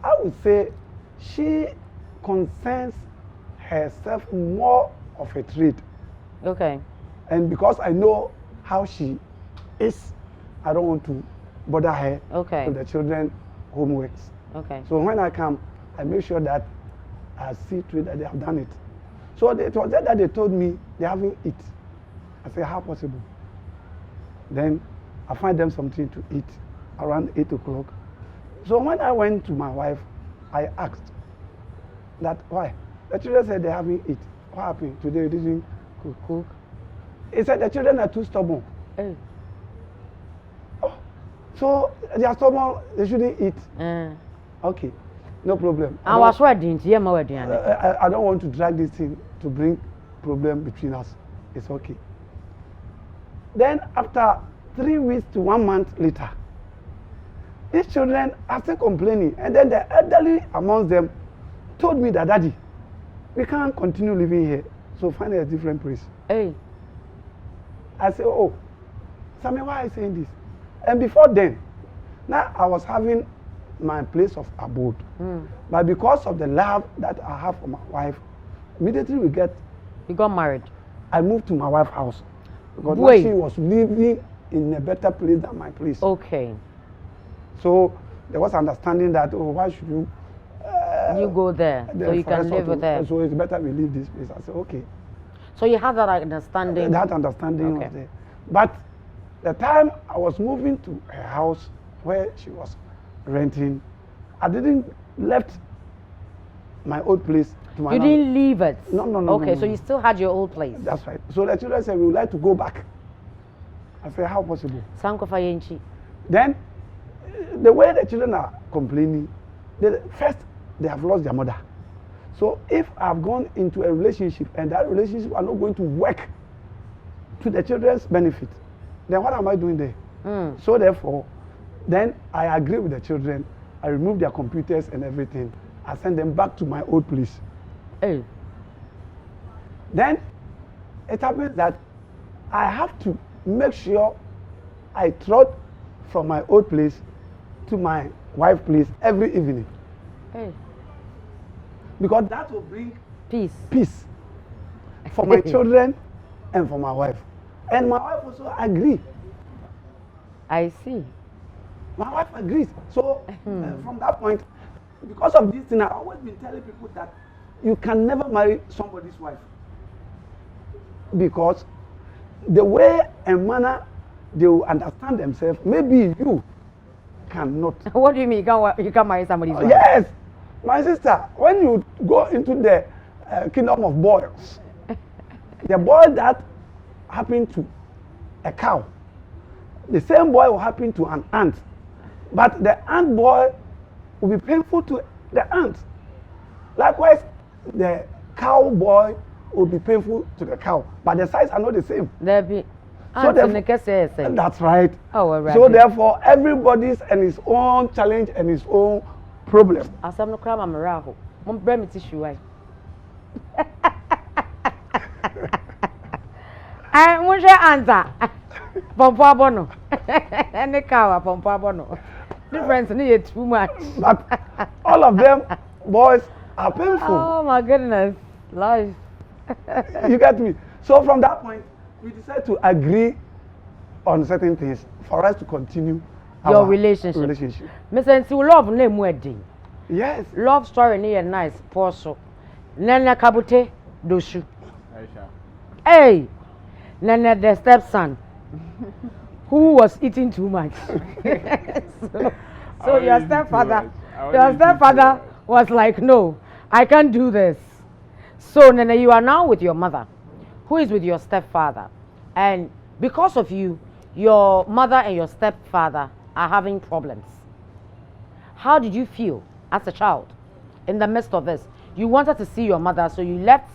Speaker 4: I would say she concerns herself more of a trade.
Speaker 2: Okay.
Speaker 4: And because I know how she is, I don't want to bother her with the children homeworks.
Speaker 2: Okay.
Speaker 4: So when I come, I make sure that I see to it that they have done it. So it was that they told me they haven't eat. I said, how possible? Then I find them something to eat around 8 o'clock. So when I went to my wife, I asked that why? The children said they haven't eat. What happened? Today you didn't cook. He said the children are too stubborn.
Speaker 2: Hey.
Speaker 4: Oh, so they are stubborn, they shouldn't eat. Okay, no problem. I don't want to drag this thing to bring problem between us. It's okay. Then after 3 weeks to 1 month later, these children are still complaining. And then the elderly amongst them told me that, Daddy, we can't continue living here. So find a different place.
Speaker 2: Hey.
Speaker 4: I said, oh, Sammy, why are you saying this? And before then, now I was having my place of abode. But because of the love that I have for my wife, immediately
Speaker 2: you got married.
Speaker 4: I moved to my wife's house. Because now she was living in a better place than my place.
Speaker 2: Okay.
Speaker 4: So there was understanding that, oh, why should you
Speaker 2: you go there so you can live with her.
Speaker 4: So it's better we leave this place. I said, okay.
Speaker 2: So you had that understanding?
Speaker 4: That understanding was there. But the time I was moving to her house where she was renting, I didn't left my old place to my
Speaker 2: didn't leave it?
Speaker 4: No.
Speaker 2: Okay, so you still had your old place?
Speaker 4: That's right. So the children said, we would like to go back. I said, how possible? Then, the way the children are complaining, first, they have lost their mother. So if I've gone into a relationship and that relationship are not going to work to the children's benefit, then what am I doing there? So therefore, then I agree with the children. I remove their computers and everything. I send them back to my old place.
Speaker 2: Hey.
Speaker 4: Then it happens that I have to make sure I trot from my old place to my wife's place every evening.
Speaker 2: Hey.
Speaker 4: Because that will bring
Speaker 2: Peace.
Speaker 4: for my children and for my wife. And my wife also agrees.
Speaker 2: I see.
Speaker 4: My wife agrees. So from that point, because of this thing, I've always been telling people that you can never marry somebody's wife. Because the way and manner they will understand themselves, maybe you cannot.
Speaker 2: What do you mean you can't marry somebody's wife?
Speaker 4: Yes, my sister, when you go into the kingdom of boys, the boy that happened to a cow, the same boy will happen to an ant. But the ant boy will be painful to the ant. Likewise, the cow boy will be painful to the cow. But the size are not the same.
Speaker 2: There be.
Speaker 4: So
Speaker 2: That's
Speaker 4: right.
Speaker 2: Oh, all right.
Speaker 4: So therefore, everybody's and his own challenge and his own problem.
Speaker 2: Asam no kra mamra ho. Mom bra me tissue ai. Ai mo hwe anta. Pompo abono. Ene kawa pompo abono. Difference ni too much.
Speaker 4: But all of them boys are painful.
Speaker 2: Oh my goodness. Life.
Speaker 4: You get me? So from that point, we decided to agree on certain things for us to continue
Speaker 2: Your relationship. Mr. Nti love name wedding.
Speaker 4: Yes.
Speaker 2: Love story ni nice poso. Nana kabute doshu.
Speaker 5: Ayesha.
Speaker 2: Hey. Nana the stepson who was eating too much. so your stepfather was like, no, I can't do this. So Nana, you are now with your mother, who is with your stepfather, and because of you, your mother and your stepfather are having problems. How did you feel as a child in the midst of this? You wanted to see your mother, so you left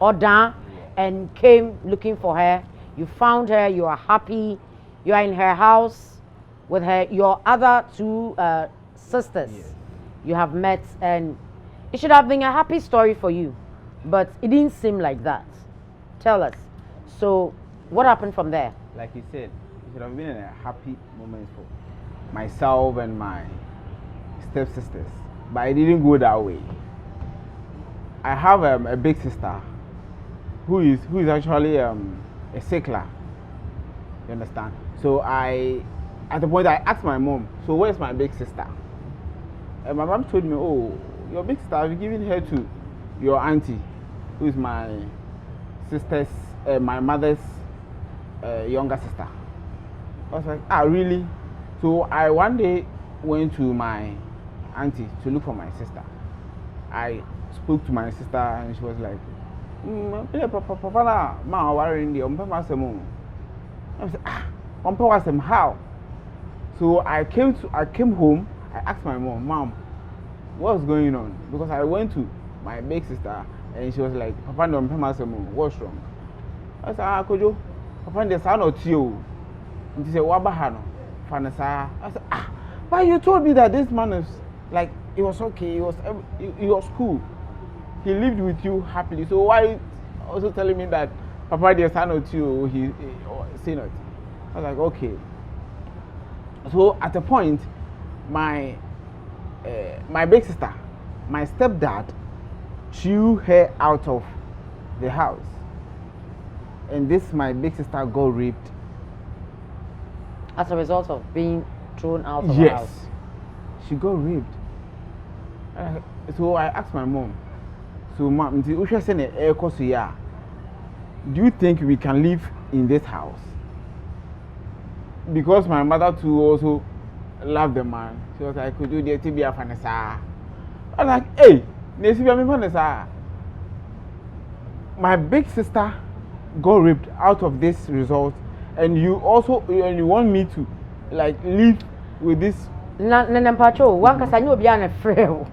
Speaker 2: Odan, and came looking for her. You found her, you are happy, you are in her house with your other two sisters.
Speaker 5: Yes.
Speaker 2: You have met, and it should have been a happy story for you, but it didn't seem like that. Tell us. So what happened from there?
Speaker 5: Like you said, it should have been a happy moment for myself and my stepsisters, but it didn't go that way. I have a big sister who is actually a sickler. You understand? So at the point I asked my mom, so where's my big sister? And my mom told me, oh, your big sister, I've given her to your auntie, who is my sister's, my mother's younger sister. I was like, really? So I one day went to my auntie to look for my sister. I spoke to my sister and she was like, Papa, ma worrying the I said, how? So I came home. I asked my mom, what's going on? Because I went to my big sister and she was like, Papa, what's wrong? I said, Kojo, Papa, there's not you. And she said, Wabahano, Fanasa. I said, but you told me that this man is like, it was okay, he was cool. He lived with you happily. So why also telling me that Papa, there's not you, he say not? I was like, okay. So at a point, my big sister, my stepdad, threw her out of the house, and my big sister got raped
Speaker 2: as a result of being thrown out of the house.
Speaker 5: Yes, she got raped. So I asked my mom, so mom, do you think we can live in this house? Because my mother too also loved the man. She was like, could you do TBA Fanasa? I was like, hey, my big sister got raped out of this result, and you want me to like live with this
Speaker 2: na mpacho wan kasa nyo obi an frɛ.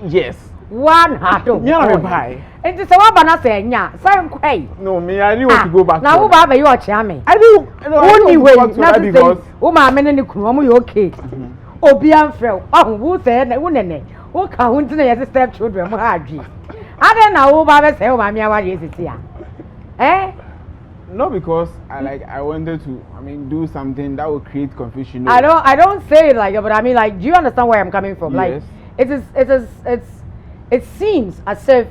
Speaker 5: Yes.
Speaker 2: One hado.
Speaker 5: Me na me buy.
Speaker 2: Enti se wa ba na se nya, say kwai.
Speaker 5: No, me I didn't want to go back.
Speaker 2: Na wo ba ba yo chia me.
Speaker 5: I do.
Speaker 2: Only way na say
Speaker 5: because
Speaker 2: wo ma me ne kunu omo yo okay. Obi an frɛ. Oh, wo say na wo nene. Wo ka ho nti na yes step children mo ha adwi. Ade na wo ba be say wo ma me awa resisi a. Eh?
Speaker 5: not because I wanted to do something that would create confusion. No.
Speaker 2: I don't say it like that, but I mean like, do you understand where I'm coming from?
Speaker 5: Yes.
Speaker 2: Like it seems as if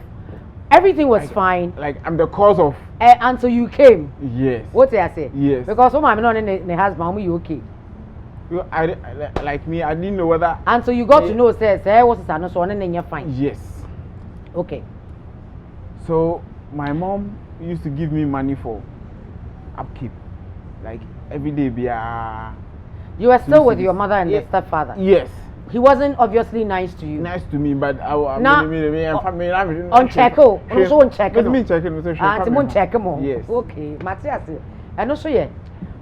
Speaker 2: everything was fine.
Speaker 5: Like I'm the cause of
Speaker 2: until you came.
Speaker 5: Yes.
Speaker 2: What did I say?
Speaker 5: Yes.
Speaker 2: Because I'm not in the husband, you okay?
Speaker 5: Like me, I didn't know whether
Speaker 2: until you got to know says what's it so and then you're fine.
Speaker 5: Yes.
Speaker 2: Okay.
Speaker 5: So my mom used to give me money for upkeep, like every day.
Speaker 2: You were still with your mother and the stepfather.
Speaker 5: Yes.
Speaker 2: He wasn't obviously nice to you.
Speaker 5: Nice to me, but on
Speaker 2: check. Also on check.
Speaker 5: Me checking.
Speaker 2: Check him.
Speaker 5: Yes.
Speaker 2: Okay. Matthias. And also yeah.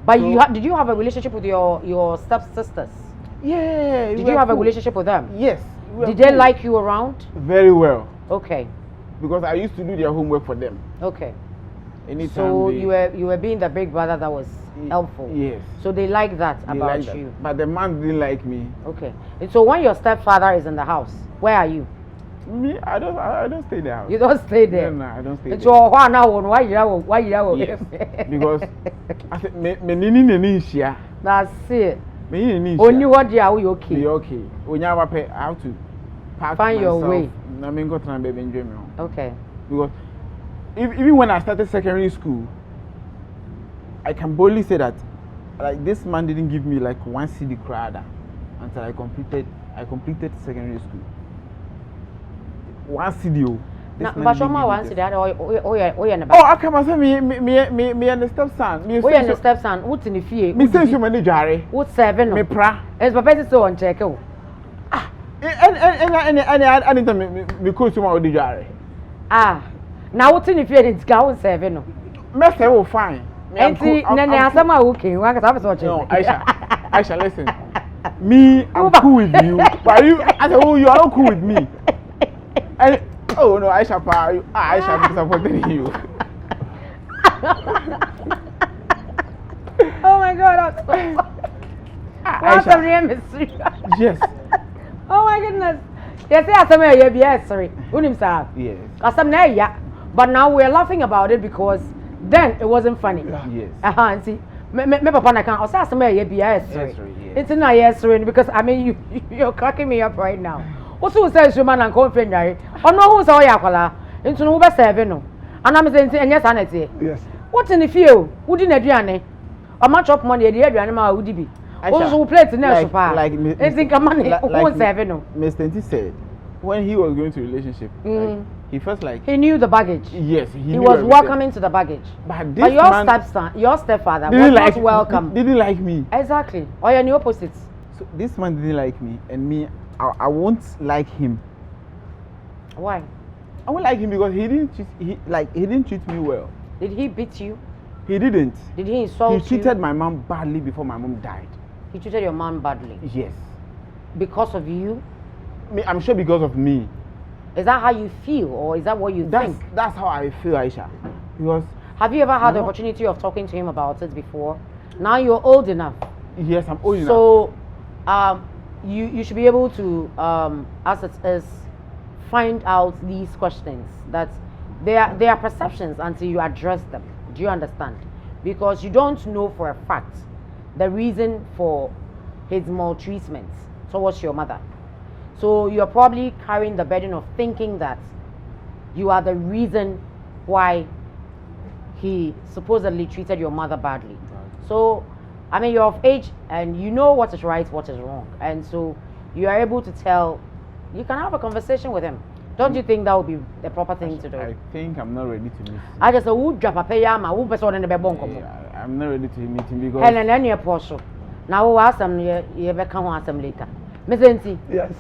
Speaker 2: But did you have a relationship with your stepsisters?
Speaker 5: Yeah.
Speaker 2: Did you have a relationship with them?
Speaker 5: Yes.
Speaker 2: Did they like you around?
Speaker 5: Very well.
Speaker 2: Okay.
Speaker 5: Because I used to do their homework for them.
Speaker 2: Okay.
Speaker 5: Anytime
Speaker 2: so you were being the big brother that was helpful.
Speaker 5: Yes.
Speaker 2: So they like that about
Speaker 5: like
Speaker 2: you.
Speaker 5: That. But the man didn't like me.
Speaker 2: Okay. And so when your stepfather is in the house, where are you?
Speaker 5: Me, I don't stay there.
Speaker 2: You don't stay there.
Speaker 5: No, I don't stay there.
Speaker 2: So why you?
Speaker 5: Yes. Because I said me
Speaker 2: that's it.
Speaker 5: Me
Speaker 2: only what you are okay.
Speaker 5: Be okay. When you have I have to
Speaker 2: find your way.
Speaker 5: I mean, go to baby enjoy me.
Speaker 2: Okay.
Speaker 5: Because even when I started secondary school, I can boldly say that like this man didn't give me like one CD crowd until I completed secondary school. One CD.
Speaker 2: But one CD.
Speaker 5: Oh, I come and say me and the stepson.
Speaker 2: Me and the stepson. What's in the fee?
Speaker 5: Me say you many jare.
Speaker 2: What's 7?
Speaker 5: Me pra.
Speaker 2: It's Papa so on check.
Speaker 5: And me coach you the jare.
Speaker 2: Now what's in the fee? It's go 7.
Speaker 5: Me say oh fine.
Speaker 2: And see, Nana, some are okay. One can watching.
Speaker 5: No, Aisha, listen. Me, I'm cool with you. But you, I said, oh, you are not cool with me. And oh no, Aisha, I'm disappointed in you.
Speaker 2: Oh my God! What's the real mystery?
Speaker 5: Yes.
Speaker 2: Oh my goodness! Yes, yes, sorry.
Speaker 5: Yes.
Speaker 2: But now we're laughing about it because then it wasn't funny.
Speaker 5: Yes.
Speaker 2: And see, me papa na kan. Osa asema yes, sorry. It's not yes, sorry, because I mean you're cracking me up right now. Also say so man and confirm yare. Ono who say oyakwala. Into no be 7 no. And I'm saying enya sanity.
Speaker 4: Yes.
Speaker 2: What in the field? Who didn't aduane? O ma chop money the aduane ma wudi bi. Also plate na so far.
Speaker 5: Like
Speaker 2: it's think money who 7 no.
Speaker 5: Mr. T said when he was going to relationship, like, he felt like
Speaker 2: he knew the baggage.
Speaker 5: Yes,
Speaker 2: he was welcoming to the baggage. But your stepfather was not welcome.
Speaker 5: Didn't like me.
Speaker 2: Exactly. Or you're the opposites.
Speaker 5: So this man didn't like me, and me, I won't like him.
Speaker 2: Why?
Speaker 5: I won't like him because he didn't treat me well.
Speaker 2: Did he beat you?
Speaker 5: He didn't.
Speaker 2: Did he insult you?
Speaker 5: He treated my mom badly before my mom died.
Speaker 2: He treated your mom badly?
Speaker 5: Yes.
Speaker 2: Because of you?
Speaker 5: I'm sure because of me.
Speaker 2: Is that how you feel, or is that what you think?
Speaker 5: That's how I feel, Aisha. Because
Speaker 2: have you ever had the opportunity of talking to him about it before? Now you're old enough.
Speaker 5: Yes, I'm old enough.
Speaker 2: So, you should be able to, as it is, find out these questions. That they are perceptions until you address them. Do you understand? Because you don't know for a fact the reason for his maltreatment towards your mother. So you're probably carrying the burden of thinking that you are the reason why he supposedly treated your mother badly. Right. So, I mean, you're of age and you know what is right, what is wrong. And so you are able to tell, you can have a conversation with him. Don't you think that would be the proper thing to do?
Speaker 5: I think I'm not ready to meet him.
Speaker 2: I just said, who drop a payama, who person in the bedroom?
Speaker 5: I'm not ready to meet him because...
Speaker 2: Helen, any apostle. Now, we'll ask him, you ever come ask him later. Miss Enti?
Speaker 4: Yes.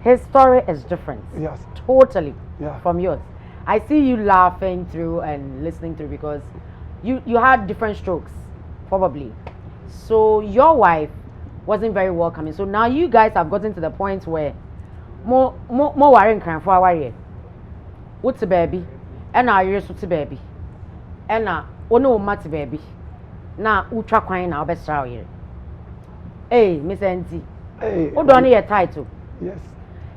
Speaker 2: His story is different.
Speaker 4: Yes.
Speaker 2: Totally.
Speaker 4: Yeah.
Speaker 2: From yours. I see you laughing through and listening through because you had different strokes, probably. So your wife wasn't very welcoming. So now you guys have gotten to the point where more worrying crime for worry. What's a baby? And our years what's a baby? And now no matter baby. Now ultra crying now best here. Hey, Miss Auntie.
Speaker 4: Hey,
Speaker 2: What do your title?
Speaker 4: yes.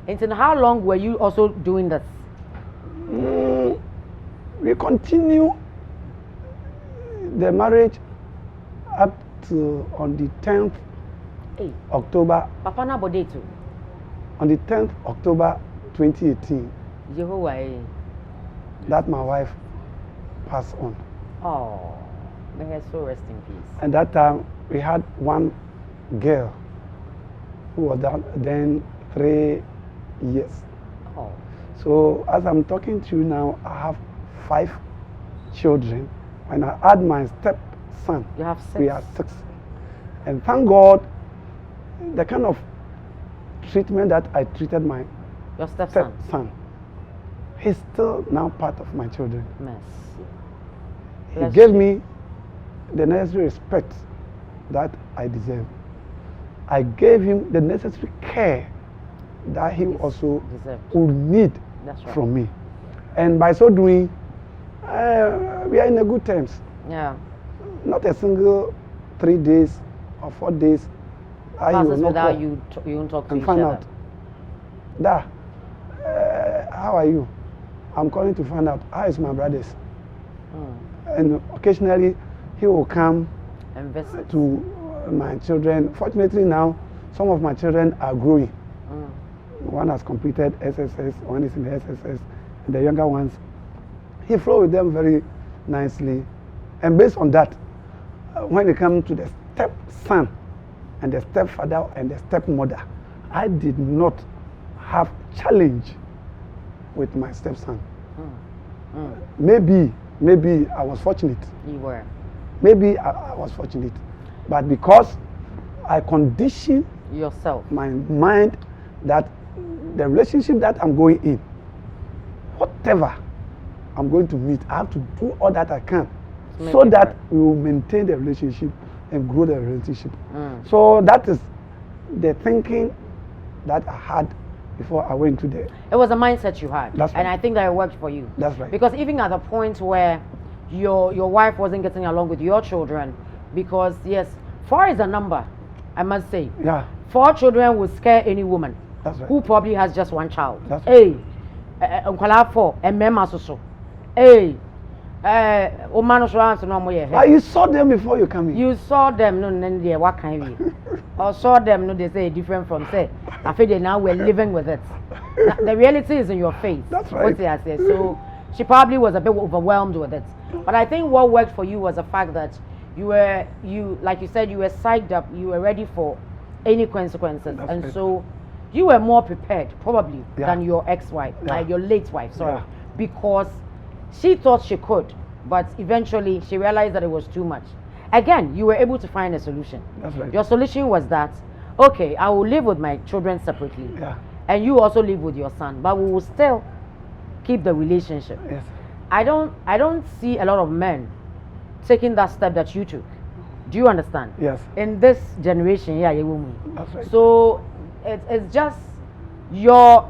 Speaker 2: And so how long were you also doing this?
Speaker 4: We continue the marriage up to on the 10th
Speaker 2: Hey,
Speaker 4: October,
Speaker 2: Papa na body too.
Speaker 4: on the 10th October 2018,
Speaker 2: Jehovah. Eh.
Speaker 4: that my wife passed on.
Speaker 2: Oh, may her soul rest in peace.
Speaker 4: And that time we had one girl who was then 3 years.
Speaker 2: Oh,
Speaker 4: So as I'm talking to you now, I have 5 children. When I add my stepson,
Speaker 2: you have 6.
Speaker 4: we are 6. And thank God, the kind of treatment that I treated my
Speaker 2: Your stepson.
Speaker 4: stepson, he's still now part of my children.
Speaker 2: Mercy.
Speaker 4: He
Speaker 2: Bless
Speaker 4: gave
Speaker 2: you.
Speaker 4: me the necessary respect that I deserve. I gave him the necessary care that he also
Speaker 2: deserved.
Speaker 4: would need
Speaker 2: That's right.
Speaker 4: from me. And by so doing, we are in a good terms.
Speaker 2: Yeah.
Speaker 4: Not a single 3 days or 4 days I will
Speaker 2: Passes
Speaker 4: not
Speaker 2: without
Speaker 4: call
Speaker 2: you won't talk to
Speaker 4: and
Speaker 2: each
Speaker 4: find
Speaker 2: other.
Speaker 4: out. Da, how are you? I'm calling to find out how is my brothers. And occasionally he will come
Speaker 2: And visit.
Speaker 4: to my children. Fortunately now, some of my children are growing. One has completed SSS, one is in the SSS, and the younger ones. He flow with them very nicely. And based on that, when it comes to the stepson and the stepfather and the stepmother, I did not have challenge with my stepson. Maybe I was fortunate.
Speaker 2: You were.
Speaker 4: Maybe I was fortunate. But because I conditioned
Speaker 2: Yourself.
Speaker 4: my mind that the relationship that I'm going in, whatever I'm going to meet, I have to do all that I can
Speaker 2: To make
Speaker 4: so
Speaker 2: it
Speaker 4: that
Speaker 2: work.
Speaker 4: we will maintain the relationship and grow the relationship. So that is the thinking that I had before I went to the.
Speaker 2: It was a mindset you had.
Speaker 4: That's
Speaker 2: And
Speaker 4: right.
Speaker 2: I think that it worked for you.
Speaker 4: That's right.
Speaker 2: Because even at the point where your wife wasn't getting along with your children, because yes, 4 is a number, I must say.
Speaker 4: Yeah,
Speaker 2: 4 children will scare any woman
Speaker 4: that's right.
Speaker 2: who probably has just 1 child.
Speaker 4: That's
Speaker 2: Hey, nkwalaa 4, mmarima soso. Hey, woman so answer no more.
Speaker 4: Ah, you saw them before you come in.
Speaker 2: You saw them, no, then they what kind of or saw them, no, they say different from say. I feel they now we're living with it. The reality is in your face.
Speaker 4: That's right.
Speaker 2: What I say. So she probably was a bit overwhelmed with it. But I think what worked for you was the fact that like you said, you were psyched up, you were ready for any consequences,
Speaker 4: That's
Speaker 2: and
Speaker 4: right.
Speaker 2: so you were more prepared probably
Speaker 4: Yeah.
Speaker 2: than your ex-wife,
Speaker 4: Yeah.
Speaker 2: your late wife, sorry,
Speaker 4: Yeah.
Speaker 2: because she thought she could, but eventually she realized that it was too much. Again, you were able to find a solution.
Speaker 4: That's right.
Speaker 2: Your solution was that, okay, I will live with my children separately,
Speaker 4: Yeah.
Speaker 2: and you also live with your son, but we will still keep the relationship.
Speaker 4: Yes.
Speaker 2: I don't see a lot of men taking that step that you took. Do you understand?
Speaker 4: Yes.
Speaker 2: In this generation, yeah, you woman.
Speaker 4: That's right.
Speaker 2: So it's just your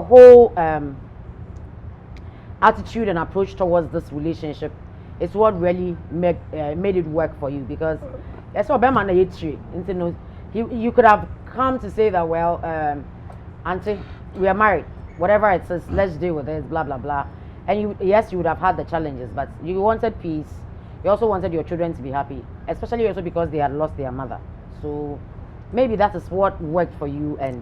Speaker 2: whole attitude and approach towards this relationship is what really made it work for you, because that's what Bema na yetri. You could have come to say that, well, auntie, we are married, whatever it says, let's deal with it, blah blah blah. And you would have had the challenges, but you wanted peace. You also wanted your children to be happy, especially also because they had lost their mother. So maybe that is what worked for you, and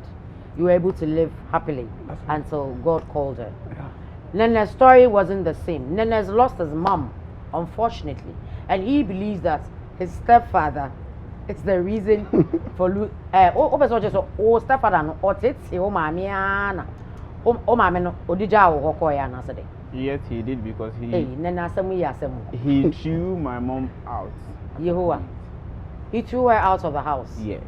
Speaker 2: you were able to live happily until God called her.
Speaker 4: Yeah.
Speaker 2: Nene's story wasn't the same. Nene's lost his mom, unfortunately, and he believes that his stepfather is the reason for stepfather no otete o mami ana o mami no odija wo hokoya na sede.
Speaker 5: Yes, he did, because
Speaker 2: Hey, Nena asemu ya asemu.
Speaker 5: he threw my mom out.
Speaker 2: Yehovah. He threw her out of the house.
Speaker 5: Yes.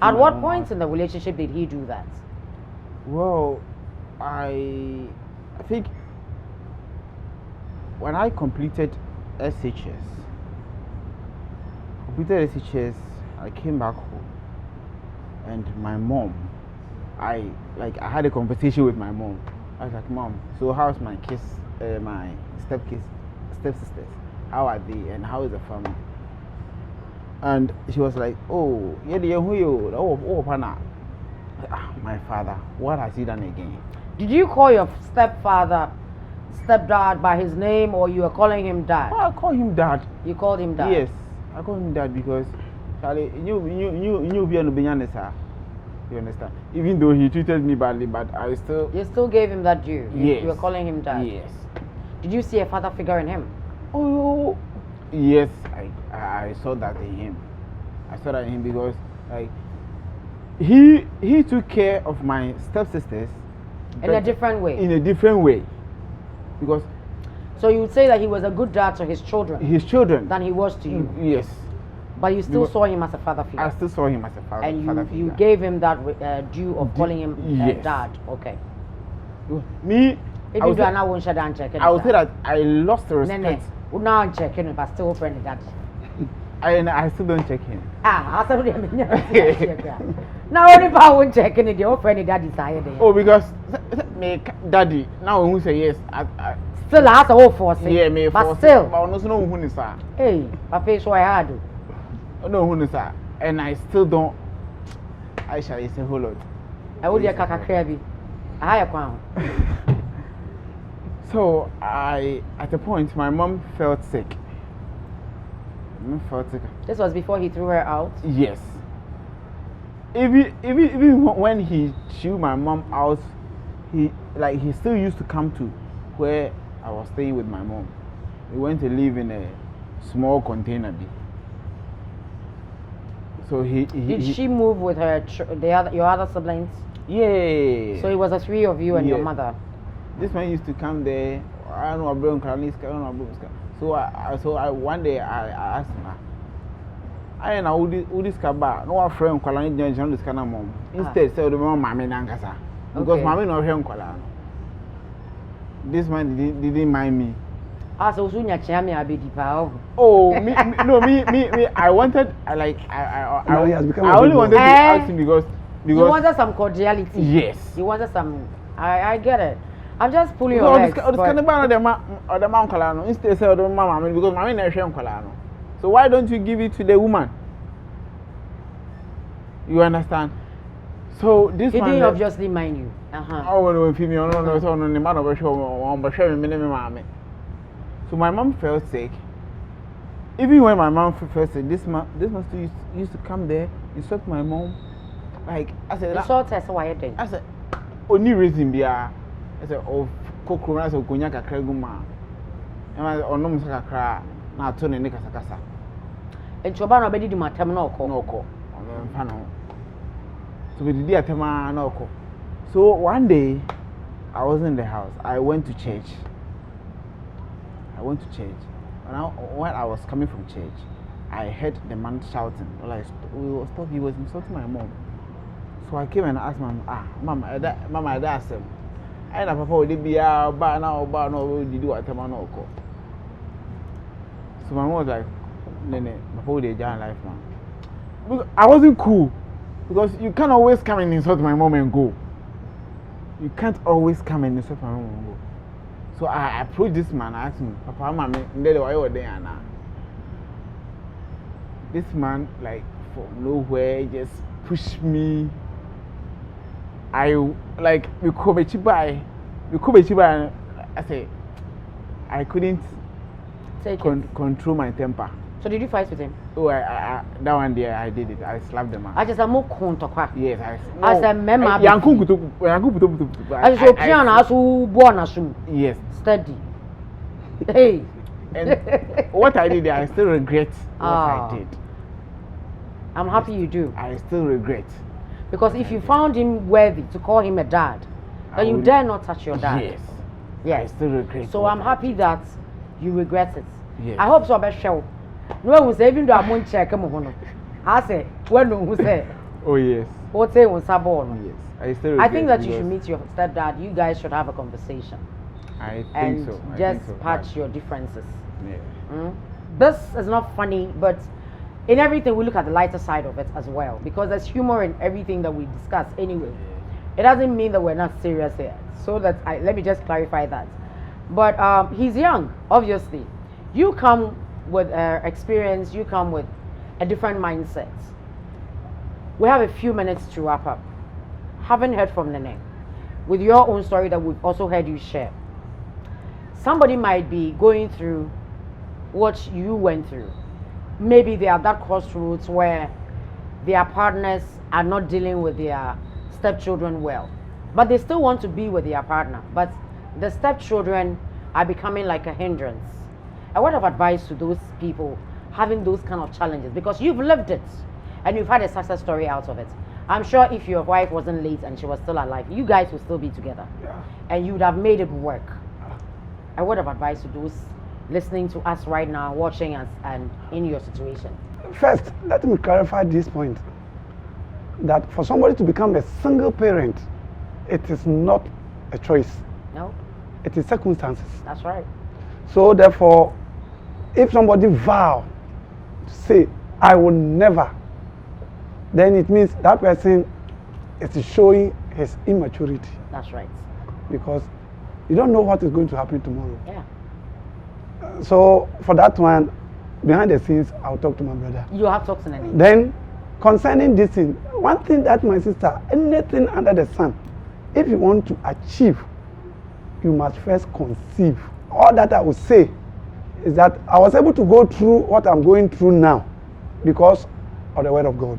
Speaker 2: At
Speaker 5: My
Speaker 2: what
Speaker 5: mom
Speaker 2: point
Speaker 5: out.
Speaker 2: in the relationship did he do that?
Speaker 5: Well, I think when I completed SHS, I came back home, and my mom, I had a conversation with my mom. I was like, Mom, so how's my stepsisters? How are they, and how is the family? And she was like, oh, yeah, my father, what has he done again?
Speaker 2: Did you call your stepdad by his name, or you were calling him dad?
Speaker 5: I call him dad.
Speaker 2: You called him dad?
Speaker 5: Yes, I call him dad because Charlie, you be on the you understand? Even though he treated me badly, but I still.
Speaker 2: You still gave him that due.
Speaker 5: Yes.
Speaker 2: You were calling him dad.
Speaker 5: Yes.
Speaker 2: Did you see a father figure in him?
Speaker 5: Oh, yes, I saw that in him. I saw that in him because like he took care of my stepsisters
Speaker 2: In a different way.
Speaker 5: In a different way, because.
Speaker 2: So you would say that he was a good dad to his children.
Speaker 5: His children.
Speaker 2: Than he was to you.
Speaker 5: Yes.
Speaker 2: But you still saw him as a father figure.
Speaker 5: I still saw him as a father figure.
Speaker 2: And you gave him that due of calling him
Speaker 5: yes.
Speaker 2: dad. Okay.
Speaker 5: Me.
Speaker 2: If you do an hour, I
Speaker 5: would say that I lost the respect.
Speaker 2: We're not checking, but still friendly dad.
Speaker 5: I still don't check him.
Speaker 2: I said, now only I won't check in the old friendly daddy side.
Speaker 5: Oh, because me daddy now who say yes.
Speaker 2: Still has a whole force.
Speaker 5: Yeah, me
Speaker 2: but still.
Speaker 5: But I don't know who is that.
Speaker 2: Hey, Papa, so I had.
Speaker 5: No, who is that? And I still don't. Ayesha is a whole lot.
Speaker 2: I would be a kakakrabi. I have a crown.
Speaker 5: So at a point, my mom felt sick.
Speaker 2: This was before he threw her out?
Speaker 5: Yes. Even when he threw my mom out, he still used to come to where I was staying with my mom. We went to live in a small container. So
Speaker 2: Did she move with her your other siblings?
Speaker 5: Yeah.
Speaker 2: So it was the three of you and your mother.
Speaker 5: This man used to come there. I don't know So one day I asked him, I know who this kaba. No one friend calling John this kind of mom. Instead, say the mom mammy nankasa because mammy no friend calling. This man didn't mind me.
Speaker 2: So soon you chami abedi pa.
Speaker 5: Oh, me. I wanted I only wanted to ask him because
Speaker 2: you wanted some cordiality.
Speaker 5: Yes.
Speaker 2: You wanted some. I get it. I'm just pulling your legs.
Speaker 5: This kind of man or the man colano instead say the mama because mommy never share colano. So why don't you give it to the woman? You understand? So this
Speaker 2: he
Speaker 5: man
Speaker 2: didn't obviously mind you.
Speaker 5: Oh no, female no so no man over show me. So my mom felt sick. Even when my mom felt sick, this man still used to come there, insult my mom. Like I said,
Speaker 2: insult her, so why you doing?
Speaker 5: I said, only reason be I said, oh, Kokurana so Kunyaka Kreguma. And I or no Musaka, now turn in Nikasakasa.
Speaker 2: And Chobano Betty do my terminal call.
Speaker 5: No call on the panel. So we did a tema no call. So one day I was in the house. I went to church. And when I was coming from church, I heard the man shouting. He was insulting my mom. So I came and asked Mom, Mama, I asked him. I know Papa would be a bar no, did you what a man or call. So my mom was like, Nene, Papa would a life, man. I wasn't cool because you can't always come and insult my mom and go. You can't always come and insult my mom and go. So I approached this man. I asked him, Papa, Mama, why were they now? This man, like, from nowhere, just pushed me. I like we could by. I say I couldn't control my temper.
Speaker 2: So did you fight with him?
Speaker 5: Oh, I that one day I did it. I slapped the man.
Speaker 2: I just a more counter.
Speaker 5: Yes,
Speaker 2: I said, "Mema." I just piano as who born as you.
Speaker 5: Yes.
Speaker 2: Steady. Hey.
Speaker 5: And what I did, I still regret what I did.
Speaker 2: I'm happy you do.
Speaker 5: I still regret.
Speaker 2: Because if you found him worthy to call him a dad, then you dare not touch your dad.
Speaker 5: Yes.
Speaker 2: Yes.
Speaker 5: I still regret.
Speaker 2: So I'm happy that you regret it.
Speaker 5: Yes.
Speaker 2: I hope so. I show. No one say even though I won't check him. I say when no who say.
Speaker 5: Oh yes.
Speaker 2: What say on Sabon?
Speaker 5: Yes. I still regret.
Speaker 2: I think that you should meet your stepdad. You guys should have a conversation.
Speaker 5: I think
Speaker 2: and just patch your differences.
Speaker 5: Yeah.
Speaker 2: This is not funny, but in everything we look at the lighter side of it as well, because there's humor in everything that we discuss anyway. It doesn't mean that we're not serious here. So let me just clarify that. But he's young, obviously. You come with experience, you come with a different mindset. We have a few minutes to wrap up. Haven't heard from Nene, with your own story that we've also heard you share. Somebody might be going through what you went through. Maybe they are at that crossroads where their partners are not dealing with their stepchildren well, but they still want to be with their partner, but the stepchildren are becoming like a hindrance. A word of advice to those people having those kind of challenges, because you've lived it and you've had a success story out of it. I'm sure if your wife wasn't late and she was still alive, you guys would still be together.
Speaker 4: Yeah.
Speaker 2: And you would have made it work. A word of advice to those listening to us right now, watching us, and in your situation.
Speaker 4: First, let me clarify this point. That for somebody to become a single parent, it is not a choice.
Speaker 2: No?
Speaker 4: It is circumstances.
Speaker 2: That's right.
Speaker 4: So therefore, if somebody vow to say, I will never, then it means that person is showing his immaturity.
Speaker 2: That's right.
Speaker 4: Because you don't know what is going to happen tomorrow.
Speaker 2: Yeah.
Speaker 4: So for that one, behind the scenes, I'll talk to my brother.
Speaker 2: You have talked to Nene.
Speaker 4: Then, concerning this thing, one thing that my sister, anything under the sun, if you want to achieve, you must first conceive. All that I would say is that I was able to go through what I'm going through now because of the word of God.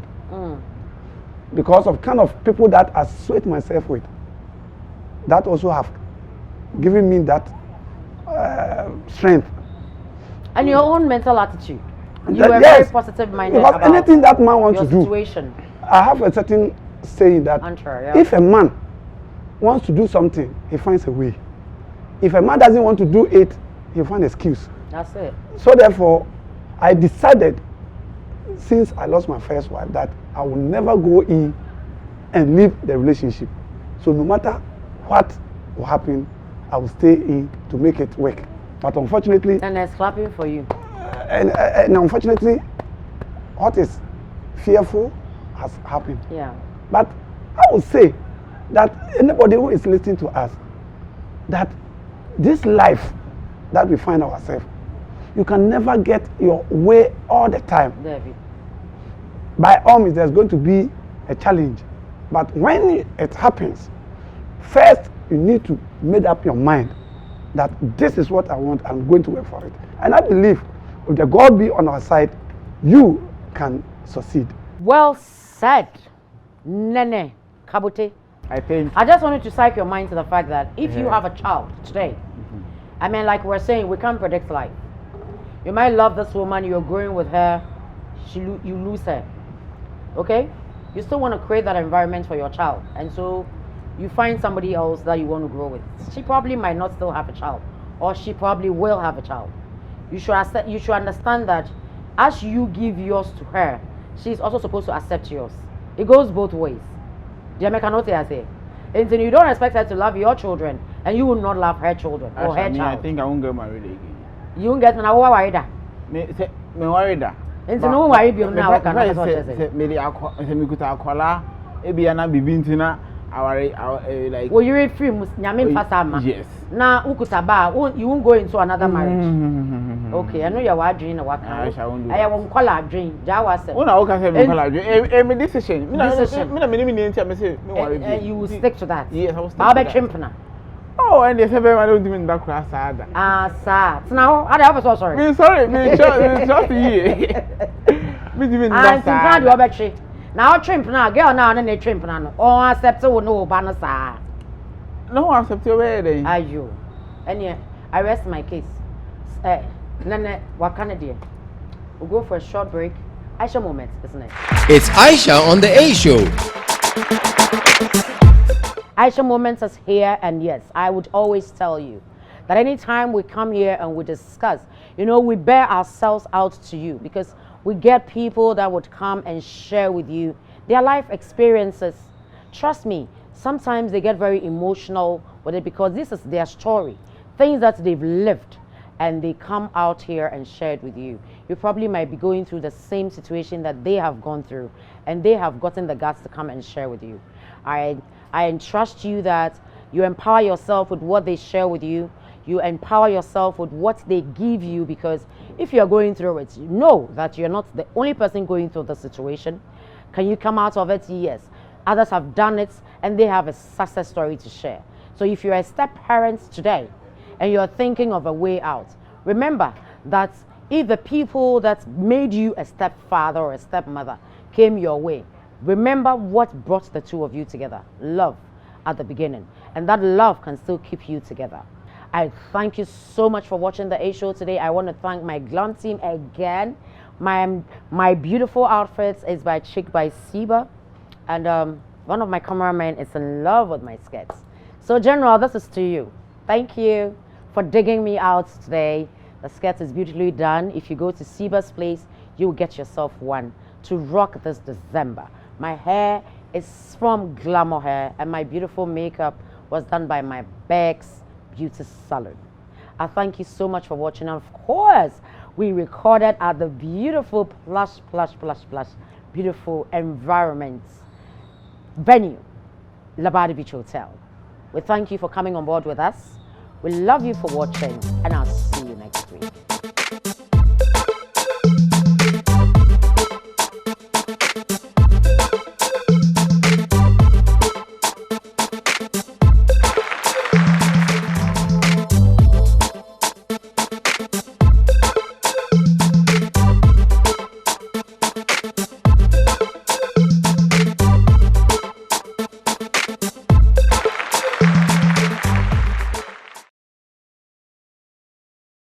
Speaker 4: Because of kind of people that I associate myself with, that also have given me that strength.
Speaker 2: And your own mental attitude. You
Speaker 4: That-
Speaker 2: were
Speaker 4: yes,
Speaker 2: very positive minded
Speaker 4: because
Speaker 2: about
Speaker 4: anything that man wants
Speaker 2: your
Speaker 4: to do,
Speaker 2: situation.
Speaker 4: I have a certain saying that
Speaker 2: Mantra, yeah.
Speaker 4: if a man wants to do something, he finds a way. If a man doesn't want to do it, he'll find an excuse.
Speaker 2: That's it.
Speaker 4: So therefore, I decided, since I lost my first wife, that I will never go in and leave the relationship. So no matter what will happen, I will stay in to make it work. But unfortunately,
Speaker 2: And it's clapping for you.
Speaker 4: and unfortunately, what is fearful has happened.
Speaker 2: Yeah.
Speaker 4: But I would say that anybody who is listening to us, that this life that we find ourselves, you can never get your way all the time.
Speaker 2: David.
Speaker 4: By all means, there's going to be a challenge. But when it happens, first you need to make up your mind that this is what I want, I'm going to work for it. And I believe if the God be on our side, you can succeed.
Speaker 2: Well said, Nene Kabute.
Speaker 5: I think
Speaker 2: I just wanted to psych your mind to the fact that if you have a child today, I mean, like we're saying, we can't predict life. You might love this woman, you're growing with her, you lose her. Okay? You still want to create that environment for your child. And so you find somebody else that you want to grow with. She probably might not still have a child, or she probably will have a child. You should understand that as you give yours to her, she's also supposed to accept yours. It goes both ways. The American say. And then you don't expect her to love your children, and you will not love her children or her
Speaker 5: actually,
Speaker 2: child.
Speaker 5: I think I won't get married again.
Speaker 2: You won't get now worried.
Speaker 5: Me worried that.
Speaker 2: And no worry be now can I say.
Speaker 5: Me me kuta akwala e bia na bibi ntina aware like
Speaker 2: Well, you're free nyame mfasa
Speaker 5: yes.
Speaker 2: Na ukuta ba you won't go into another marriage. Okay, I know you're wadrin na waka.
Speaker 5: Ayesha won't do
Speaker 2: I won't call adrin. Ja was say.
Speaker 5: Una o ka say me call me decision. Me
Speaker 2: Decision.
Speaker 5: na me ntia me say me worry
Speaker 2: And you will stick to that.
Speaker 5: Yes, I will stick
Speaker 2: Ba
Speaker 5: to
Speaker 2: be
Speaker 5: that.
Speaker 2: chimpna.
Speaker 5: Oh, and they say be ma don't do me that class ada.
Speaker 2: Ah, sir. Now, I have so sorry.
Speaker 5: Me sorry, me trust you. Me do me
Speaker 2: And
Speaker 5: that.
Speaker 2: proud you obetri. Now trimp na girl now na trimp na no. Oh, accept we no ba no sa.
Speaker 5: No accept your way then.
Speaker 2: Ayo. Any I rest my case. Nene wakana dear. We'll go for a short break. Ayesha moment, isn't it?
Speaker 1: It's Ayesha on the A Show.
Speaker 2: Ayesha Moments is here, and yes, I would always tell you that anytime we come here and we discuss, we bear ourselves out to you because we get people that would come and share with you their life experiences. Trust me, sometimes they get very emotional with it because this is their story, things that they've lived. and they come out here and share it with you. You probably might be going through the same situation that they have gone through, and they have gotten the guts to come and share with you. I entrust you that you empower yourself with what they share with you. You empower yourself with what they give you, because if you're going through it, you know that you're not the only person going through the situation. Can you come out of it? Yes. Others have done it and they have a success story to share. So if you're a step parent today and you're thinking of a way out, remember that if the people that made you a stepfather or a stepmother came your way, remember what brought the two of you together. Love at the beginning. And that love can still keep you together. I thank you so much for watching the A Show today. I want to thank my glam team again. My beautiful outfits is by Chic by Siba. And one of my cameramen is in love with my skirts. So General, this is to you. Thank you for digging me out today. The skirt is beautifully done. If you go to Siba's place, you'll get yourself one to rock this December. My hair is from Glamour Hair, and my beautiful makeup was done by my Bex Beauty Salon. I thank you so much for watching. And of course, we recorded at the beautiful plush, beautiful environment venue, Labadi Beach Hotel. We thank you for coming on board with us. We love you for watching, and I'll